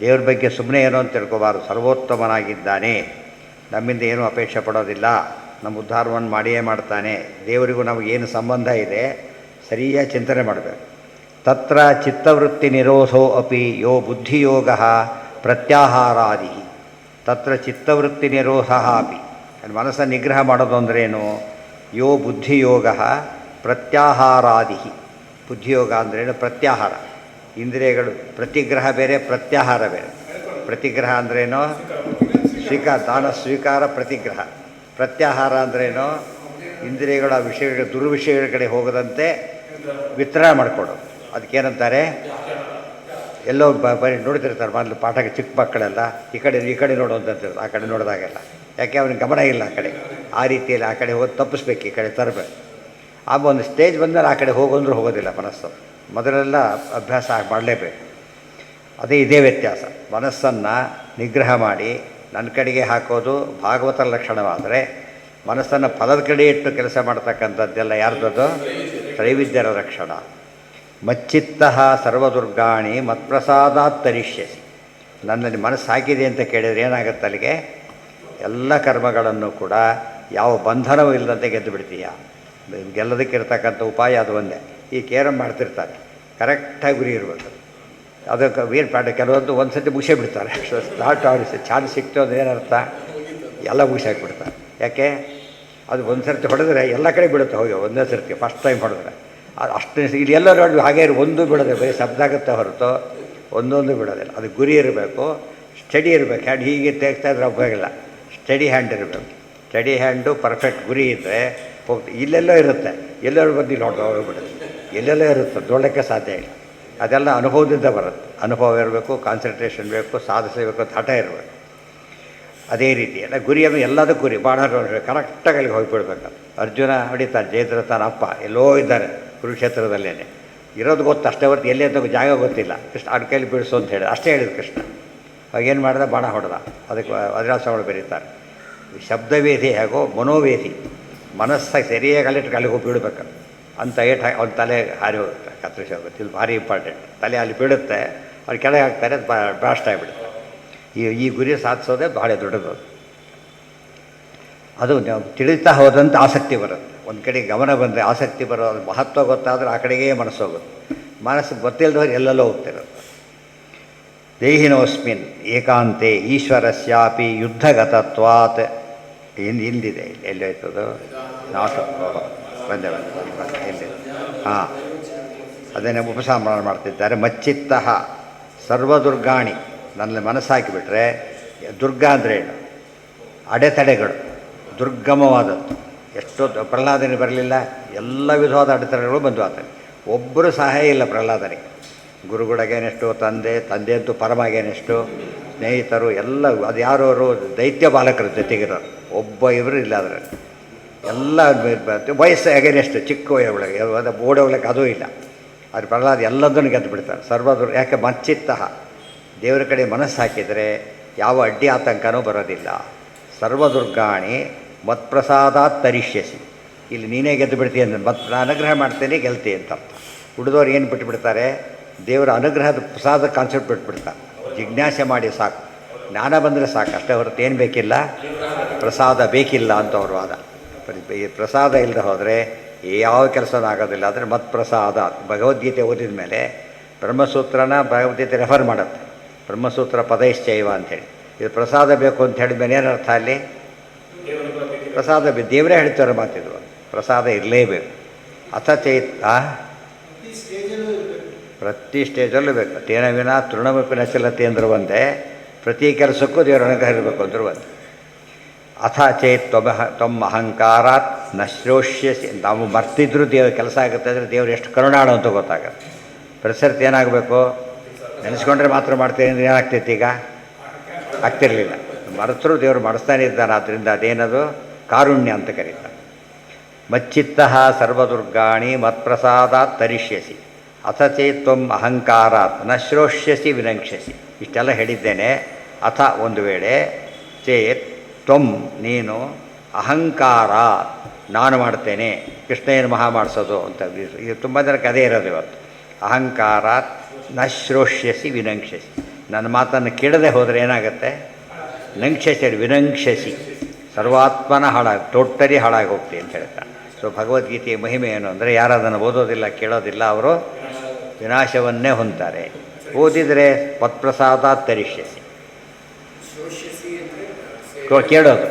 ದೇವ್ರ ಬಗ್ಗೆ ಸುಮ್ಮನೆ ಏನೋ ಅಂತ ತಿಳ್ಕೊಬಾರ್ದು, ಸರ್ವೋತ್ತಮನಾಗಿದ್ದಾನೆ, ನಮ್ಮಿಂದ ಏನೂ ಅಪೇಕ್ಷೆ ಪಡೋದಿಲ್ಲ, ನಮ್ಮ ಉದ್ಧಾರವನ್ನು ಮಾಡಿಯೇ ಮಾಡ್ತಾನೆ, ದೇವರಿಗೂ ನಮಗೇನು ಸಂಬಂಧ ಇದೆ ಸರಿಯಾಗಿ ಚಿಂತನೆ ಮಾಡಬೇಕು. ತತ್ರ ಚಿತ್ತವೃತ್ತಿ ನಿರೋಧೋ ಅಪಿ ಯೋ ಬುದ್ಧಿಯೋಗ ಪ್ರತ್ಯಾಹಾರಾದಿ. ತತ್ರ ಚಿತ್ತವೃತ್ತಿ ನಿರೋಧ ಅಪಿ, ಮನಸ್ಸನ್ನು ನಿಗ್ರಹ ಮಾಡೋದು ಅಂದ್ರೇನು, ಯೋ ಬುದ್ಧಿಯೋಗ ಪ್ರತ್ಯಾಹಾರಾದಿ. ಬುದ್ಧಿಯೋಗ ಅಂದ್ರೇನು, ಪ್ರತ್ಯಾಹಾರ. ಇಂದ್ರಿಯಗಳು ಪ್ರತಿಗ್ರಹ ಬೇರೆ, ಪ್ರತ್ಯಾಹಾರ ಬೇರೆ. ಪ್ರತಿಗ್ರಹ ಅಂದ್ರೇನು, ದಾನ ಸ್ವೀಕಾರ ಪ್ರತಿಗ್ರಹ. ಪ್ರತ್ಯಾಹಾರ ಅಂದ್ರೇನು, ಇಂದ್ರಿಯಗಳ ವಿಷಯಗಳ ದುರ್ವಿಷಯಗಳ ಕಡೆ ಹೋಗದಂತೆ ವಿತರಣೆ ಮಾಡಿಕೊಡೋದು. ಅದಕ್ಕೇನಂತಾರೆ, ಎಲ್ಲೋ ಬರೀ ನೋಡ್ತಿರ್ತಾರೆ ಮೊದಲು ಪಾಠಕ್ಕೆ ಚಿಕ್ಕ ಮಕ್ಕಳೆಲ್ಲ ಈ ಕಡೆ ನೋಡು ಅಂತಂತಿರ್ತಾರೆ, ಆ ಕಡೆ ನೋಡಿದಾಗೆಲ್ಲ. ಯಾಕೆ ಅವನಿಗೆ ಗಮನ ಇಲ್ಲ ಆ ಕಡೆ, ಆ ರೀತಿಯಲ್ಲಿ ಆ ಕಡೆ ಹೋಗಿ ತಪ್ಪಿಸ್ಬೇಕು, ಈ ಕಡೆ ತರಬೇಕು. ಆ ಒಂದು ಸ್ಟೇಜ್ ಬಂದರೆ ಆ ಕಡೆ ಹೋಗೋಂದ್ರೂ ಹೋಗೋದಿಲ್ಲ ಮನಸ್ಸು, ಮೊದಲೆಲ್ಲ ಅಭ್ಯಾಸ ಮಾಡಲೇಬೇಕು. ಇದೇ ವ್ಯತ್ಯಾಸ. ಮನಸ್ಸನ್ನು ನಿಗ್ರಹ ಮಾಡಿ ನನ್ನ ಕಡೆಗೆ ಹಾಕೋದು ಭಾಗವತರ ಲಕ್ಷಣವಾದರೆ, ಮನಸ್ಸನ್ನು ಫಲದ ಕಡೆ ಇಟ್ಟು ಕೆಲಸ ಮಾಡ್ತಕ್ಕಂಥದ್ದೆಲ್ಲ ಯಾರ್ದದು, ತ್ರೈವಿದ್ಯರ ಲಕ್ಷಣ. ಮಚ್ಚಿತ್ತಃ ಸರ್ವದುರ್ಗಾಣಿ ಮತ್ಪ್ರಸಾದಾತ್ ತರಿಷ್ಯಸಿ. ನನ್ನಲ್ಲಿ ಮನಸ್ಸು ಹಾಕಿದೆ ಅಂತ ಕೇಳಿದರೆ ಏನಾಗುತ್ತೆ, ಅಲ್ಲಿಗೆ ಎಲ್ಲ ಕರ್ಮಗಳನ್ನು ಕೂಡ ಯಾವ ಬಂಧನವೂ ಇಲ್ಲದಂತೆ ಗೆದ್ದು ಬಿಡ್ತೀಯ. ಗೆಲ್ಲೋದಕ್ಕಿರ್ತಕ್ಕಂಥ ಉಪಾಯ ಅದು ಒಂದೇ. ಈ ಕೇರಮ್ ಮಾಡ್ತಿರ್ತಾರೆ, ಕರೆಕ್ಟಾಗಿ ಗುರಿ ಇರಬೇಕು. ಅದಕ್ಕೆ ವೀರ್ ಪಾಠ ಕೆಲವೊಂದು ಒಂದು ಸರ್ತಿ ಮುಗಿಸೇ ಬಿಡ್ತಾರೆ. ಸ್ಟಾರ್ಟ್ ಅವ್ರಿಗೆ ಚಾನ್ಸ್ ಸಿಕ್ತು ಅಂದರೆ ಏನರ್ಥ, ಎಲ್ಲ ಮುಗಿಸಾಕ್ಬಿಡ್ತಾರೆ. ಯಾಕೆ, ಅದು ಒಂದು ಸರ್ತಿ ಹೊಡೆದ್ರೆ ಎಲ್ಲ ಕಡೆ ಬಿಡುತ್ತೆ, ಹೋಗಿ ಒಂದೇ ಸರ್ತಿ ಫಸ್ಟ್ ಟೈಮ್ ಹೊಡೆದ್ರೆ ಅದು ಅಷ್ಟು. ಇಲ್ಲಿ ಎಲ್ಲ ನೋಡಿ ಹಾಗೆ ಒಂದು ಬಿಡೋದೆ, ಬರೀ ಶಬ್ದ ಆಗುತ್ತೆ ಹೊರತು ಒಂದೊಂದು ಬಿಡೋದಿಲ್ಲ. ಅದು ಗುರಿ ಇರಬೇಕು, ಸ್ಟಡಿ ಇರಬೇಕು. ಹ್ಯಾಂಡ್ ಹೀಗೆ ತೆಗ್ತಾ ಇದ್ರೆ ಉಪಯೋಗಿಲ್ಲ, ಸ್ಟಡಿ ಹ್ಯಾಂಡ್ ಇರಬೇಕು. ಸ್ಟಡಿ ಹ್ಯಾಂಡು ಪರ್ಫೆಕ್ಟ್ ಗುರಿ ಇದ್ದರೆ ಹೋಗ್ತೀವಿ. ಇಲ್ಲೆಲ್ಲೋ ಇರುತ್ತೆ, ಎಲ್ಲರೂ ಬಂದು ಇಲ್ಲಿ ಹೋಗ್ಬಿಡುತ್ತೆ, ಎಲ್ಲೆಲ್ಲೋ ಇರುತ್ತೆ, ನೋಡೋಕ್ಕೆ ಸಾಧ್ಯ ಇಲ್ಲ. ಅದೆಲ್ಲ ಅನುಭವದಿಂದ ಬರುತ್ತೆ. ಅನುಭವ ಇರಬೇಕು, ಕಾನ್ಸಂಟ್ರೇಷನ್ ಬೇಕು, ಸಾಧಿಸಬೇಕು, ಹಠ ಇರಬೇಕು. ಅದೇ ರೀತಿ ಎಲ್ಲ ಗುರಿಯನ್ನು ಎಲ್ಲದಕ್ಕೂ ಗುರಿ ಬಾಣ ಕರೆಕ್ಟಾಗಿ ಅಲ್ಲಿಗೆ ಹೋಗಿಬಿಡ್ಬೇಕು. ಅರ್ಜುನ ಹೊಡಿತಾನೆ, ಜಯದ್ರಥನ ಅಪ್ಪ ಎಲ್ಲೋ ಇದ್ದಾರೆ ಕುರುಕ್ಷೇತ್ರದಲ್ಲೇ, ಇರೋದು ಗೊತ್ತು ಅಷ್ಟೇ ಹೊರತು ಎಲ್ಲಿ ಅಂತ ಜಾಗ ಗೊತ್ತಿಲ್ಲ. ಕೃಷ್ಣ ಅಡ್ ಕೈಲಿ ಬಿಡಿಸು ಅಂತ ಹೇಳಿ ಅಷ್ಟೇ ಹೇಳಿದ್ರು ಕೃಷ್ಣ. ಅವಾಗೇನು ಮಾಡಿದ, ಬಾಣ ಹೊಡೆದ. ಅದಕ್ಕೆ ವಜ್ರಾಸಗಳು ಬರೀತಾರೆ, ಶಬ್ದವೇದಿ ಹೇಗೋ ಮನೋವೇದಿ, ಮನಸ್ಸಾಗಿ ಸರಿಯಾಗಿ ಅಲ್ಲಿಟ್ಟು ಅಲ್ಲಿಗೆ ಹೋಗಿ ಬೀಳ್ಬೇಕು ಅಂತ ಏಟ್ ಅವ್ನ ತಲೆ ಹಾರಿ ಹೋಗುತ್ತೆ, ಕತ್ತರಿಸಿ ಹೋಗುತ್ತೆ. ಇದು ಭಾರಿ ಇಂಪಾರ್ಟೆಂಟ್. ತಲೆ ಅಲ್ಲಿ ಬೀಳುತ್ತೆ, ಅವ್ರು ಕೆಳಗೆ ಹಾಕ್ತಾರೆ, ಅದು ಬ್ಲಾಸ್ಟ್ ಆಗಿಬಿಡುತ್ತೆ. ಈ ಗುರಿ ಸಾಧಿಸೋದೇ ಭಾಳ ದೊಡ್ಡದು. ಅದು ನಾವು ತಿಳಿತಾ ಹೋದಂತೆ ಆಸಕ್ತಿ ಬರುತ್ತೆ. ಒಂದು ಕಡೆ ಗಮನ ಬಂದರೆ ಆಸಕ್ತಿ ಬರೋದು, ಮಹತ್ವ ಗೊತ್ತಾದರೆ ಆ ಕಡೆಗೇ ಮನಸ್ಸು ಹೋಗುತ್ತೆ. ಮನಸ್ಸು ಗೊತ್ತಿಲ್ಲದವ್ರು ಎಲ್ಲೆಲ್ಲೋ ಹೋಗ್ತಿರುತ್ತೆ. ದೇಹಿನೋಸ್ಮಿನ್ ಏಕಾಂತೆ ಈಶ್ವರಸ್ಯಾಪಿ ಯುದ್ಧಗತತ್ವಾತ್ ಇಲ್ಲಿದೆ, ಎಲ್ಲಾಯ್ತದು ನಾಶ ಬಂದೆ ಎಲ್ಲಿ ಹಾಂ ಅದನ್ನೇ ಉಪಸಂಹಾರ ಮಾಡ್ತಿದ್ದಾರೆ. ಮಚ್ಚಿತ್ತ ಸರ್ವದುರ್ಗಾಣಿ, ನನ್ನಲ್ಲಿ ಮನಸ್ಸಾಕಿಬಿಟ್ರೆ, ದುರ್ಗ ಅಂದರೆ ಏನು, ಅಡೆತಡೆಗಳು, ದುರ್ಗಮವಾದದ್ದು. ಎಷ್ಟೋ ಪ್ರಹ್ಲಾದನಿಗೆ ಬರಲಿಲ್ಲ, ಎಲ್ಲ ವಿಧವಾದ ಅಡೆತಡೆಗಳು ಬಂದು ಆತನಿಗೆ. ಒಬ್ಬರು ಸಹಾಯ ಇಲ್ಲ ಪ್ರಹ್ಲಾದನಿಗೆ. ಗುರುಗಳಗೇನೆಷ್ಟು, ತಂದೆ ಅಂತೂ ಪರಮಾಗೇನೆಷ್ಟು, ಸ್ನೇಹಿತರು ಎಲ್ಲ, ಅದು ಯಾರವರು ದೈತ್ಯ ಬಾಲಕರ ಜೊತೆಗಿರೋರು, ಒಬ್ಬ ಇವರು ಇಲ್ಲ ಅದರಲ್ಲಿ. ಎಲ್ಲ ವಯಸ್ಸು ಅಗೇನೆಷ್ಟು, ಚಿಕ್ಕ ಒಳಗೆ ಅದು ಓಡೋಗ್ಲಿಕ್ಕೆ ಅದೂ ಇಲ್ಲ. ಅದು ಪ್ರಹ್ಲಾದ ಎಲ್ಲದನ್ನು ಗೆದ್ದು ಬಿಡ್ತಾರೆ. ಯಾಕೆ ಮಚ್ಚಿತ್ತ, ದೇವರ ಕಡೆ ಮನಸ್ಸು ಹಾಕಿದರೆ ಯಾವ ಅಡ್ಡಿ ಆತಂಕನೂ ಬರೋದಿಲ್ಲ. ಸರ್ವದುರ್ಗಾಣಿ ಮತ್ಪ್ರಸಾದಾತ್ ತರಿಷ್ಯಸಿ, ಇಲ್ಲಿ ನೀನೇ ಗೆದ್ದು ಬಿಡ್ತೀಯ ಅಂದರೆ ಅನುಗ್ರಹ ಮಾಡ್ತೇನೆ ಗೆಲ್ತಿ ಅಂತ ಅರ್ಥ. ಹುಡಿದವ್ರು ಏನು ಬಿಟ್ಟುಬಿಡ್ತಾರೆ, ದೇವರ ಅನುಗ್ರಹದ ಪ್ರಸಾದ ಕಾನ್ಸೆಪ್ಟ್ ಬಿಟ್ಬಿಡ್ತಾರೆ. ಜಿಜ್ಞಾಸೆ ಮಾಡಿ ಸಾಕು, ಜ್ಞಾನ ಬಂದರೆ ಸಾಕು, ಅಷ್ಟೇ ಹೊರತು ಏನು ಬೇಕಿಲ್ಲ, ಪ್ರಸಾದ ಬೇಕಿಲ್ಲ ಅಂತ ಅವ್ರ ವಾದ. ಪ್ರಸಾದ ಇಲ್ಲದೆ ಹೋದರೆ ಯಾವ ಕೆಲಸನೂ ಆಗೋದಿಲ್ಲ. ಆದರೆ ಮತ್ಪ್ರಸಾದ, ಭಗವದ್ಗೀತೆ ಓದಿದ ಮೇಲೆ ಬ್ರಹ್ಮಸೂತ್ರನ ಭಗವದ್ಗೀತೆ ರೆಫರ್ ಮಾಡುತ್ತೆ, ಬ್ರಹ್ಮಸೂತ್ರ ಪದೈಶ್ಚೈವ ಅಂಥೇಳಿ. ಇದು ಪ್ರಸಾದ ಬೇಕು ಅಂತ ಹೇಳಿದ್ಮೇಲೆ ಏನರ್ಥ, ಅಲ್ಲಿ ಪ್ರಸಾದ ದೇವರೇ ಹೇಳ್ತಾರೆ ಮಾತಿದ್ರು, ಪ್ರಸಾದ ಇರಲೇಬೇಕು. ಅಥ ಚೈತ್ ಪ್ರತಿ ಸ್ಟೇಜಲ್ಲೂ ಬೇಕು. ತೇನ ವಿನ ತೃಣಮಪಿ ನಚಲತೆ ಅಂದರು ಒಂದೇ, ಪ್ರತಿ ಕೆಲಸಕ್ಕೂ ದೇವರ ಅನುಗ್ರಹ ಇರಬೇಕು ಅಂದರು ಒಂದು. ಅಥ ಚೇತ್ ತ್ವಮ್ ಅಹಂಕಾರಾತ್ ನ ಶ್ರೋಷ್ಯಸಿ, ನಾವು ಮರ್ತಿದ್ರು ದೇವ್ರ ಕೆಲಸ ಆಗುತ್ತೆ ಅಂದರೆ ದೇವ್ರು ಎಷ್ಟು ಕರುಣಾಳು ಅಂತ ಗೊತ್ತಾಗುತ್ತೆ. ಪ್ರಸರ್ತಿ ಏನಾಗಬೇಕು, ನೆನೆಸ್ಕೊಂಡ್ರೆ ಮಾತ್ರ ಮಾಡ್ತೀನಿ ಅಂದರೆ ಏನಾಗ್ತೈತಿ, ಈಗ ಆಗ್ತಿರಲಿಲ್ಲ. ಮರೆತರೂ ದೇವರು ಮಾಡಿಸ್ತಾನೆ ಇದ್ದಾನೆ. ಆದ್ದರಿಂದ ಅದೇನದು ಕಾರುಣ್ಯ ಅಂತ ಕರೀತಾರೆ. ಮಚ್ಚಿತ್ತ ಸರ್ವದುರ್ಗಾಣಿ ಮತ್ಪ್ರಸಾದಾತ್ ತರಿಷ್ಯಸಿ ಅಥ ಚೇತ್ ತ್ವಮ್ ಅಹಂಕಾರಾತ್ ನ ಶ್ರೋಷ್ಯಸಿ ವಿನಂಕ್ಷಸಿ. ಇಷ್ಟೆಲ್ಲ ಹೇಳಿದ್ದೇನೆ. ಅಥ ಒಂದು ವೇಳೆ, ಚೇತ್ ತ್ವಂ ನೀನು, ಅಹಂಕಾರ ನಾನು ಮಾಡ್ತೇನೆ, ಕೃಷ್ಣ ಏನು ಮಹಾ ಮಾಡಿಸೋದು ಅಂತ. ಇದು ತುಂಬ ಜನಕ್ಕೆ ಅದೇ ಇರೋದು ಇವತ್ತು. ಅಹಂಕಾರಾತ್ ನ ಶ್ರೋಷ್ಯಸಿ ವಿನಂಕ್ಷಸಿ, ನನ್ನ ಮಾತನ್ನು ಕೇಳದೆ ಹೋದರೆ ಏನಾಗುತ್ತೆ, ನಂಕ್ಷಸಿ ವಿನಂಕ್ಷಸಿ, ಸರ್ವಾತ್ಮನ ಹಾಳಾಗಿ ಟೋಟಲಿ ಹಾಳಾಗಿ ಹೋಗ್ತಿ ಅಂತ ಹೇಳ್ತಾರೆ. ಸೊ ಭಗವದ್ಗೀತೆಯ ಮಹಿಮೆ ಏನು ಅಂದರೆ, ಯಾರು ಅದನ್ನು ಓದೋದಿಲ್ಲ ಕೇಳೋದಿಲ್ಲ ಅವರು ವಿನಾಶವನ್ನೇ ಹೊಂತಾರೆ. ಓದಿದರೆ ಮತ್ಪ್ರಸಾದ ತರಿಷ್ಯಸಿ, ಕೇಳೋದು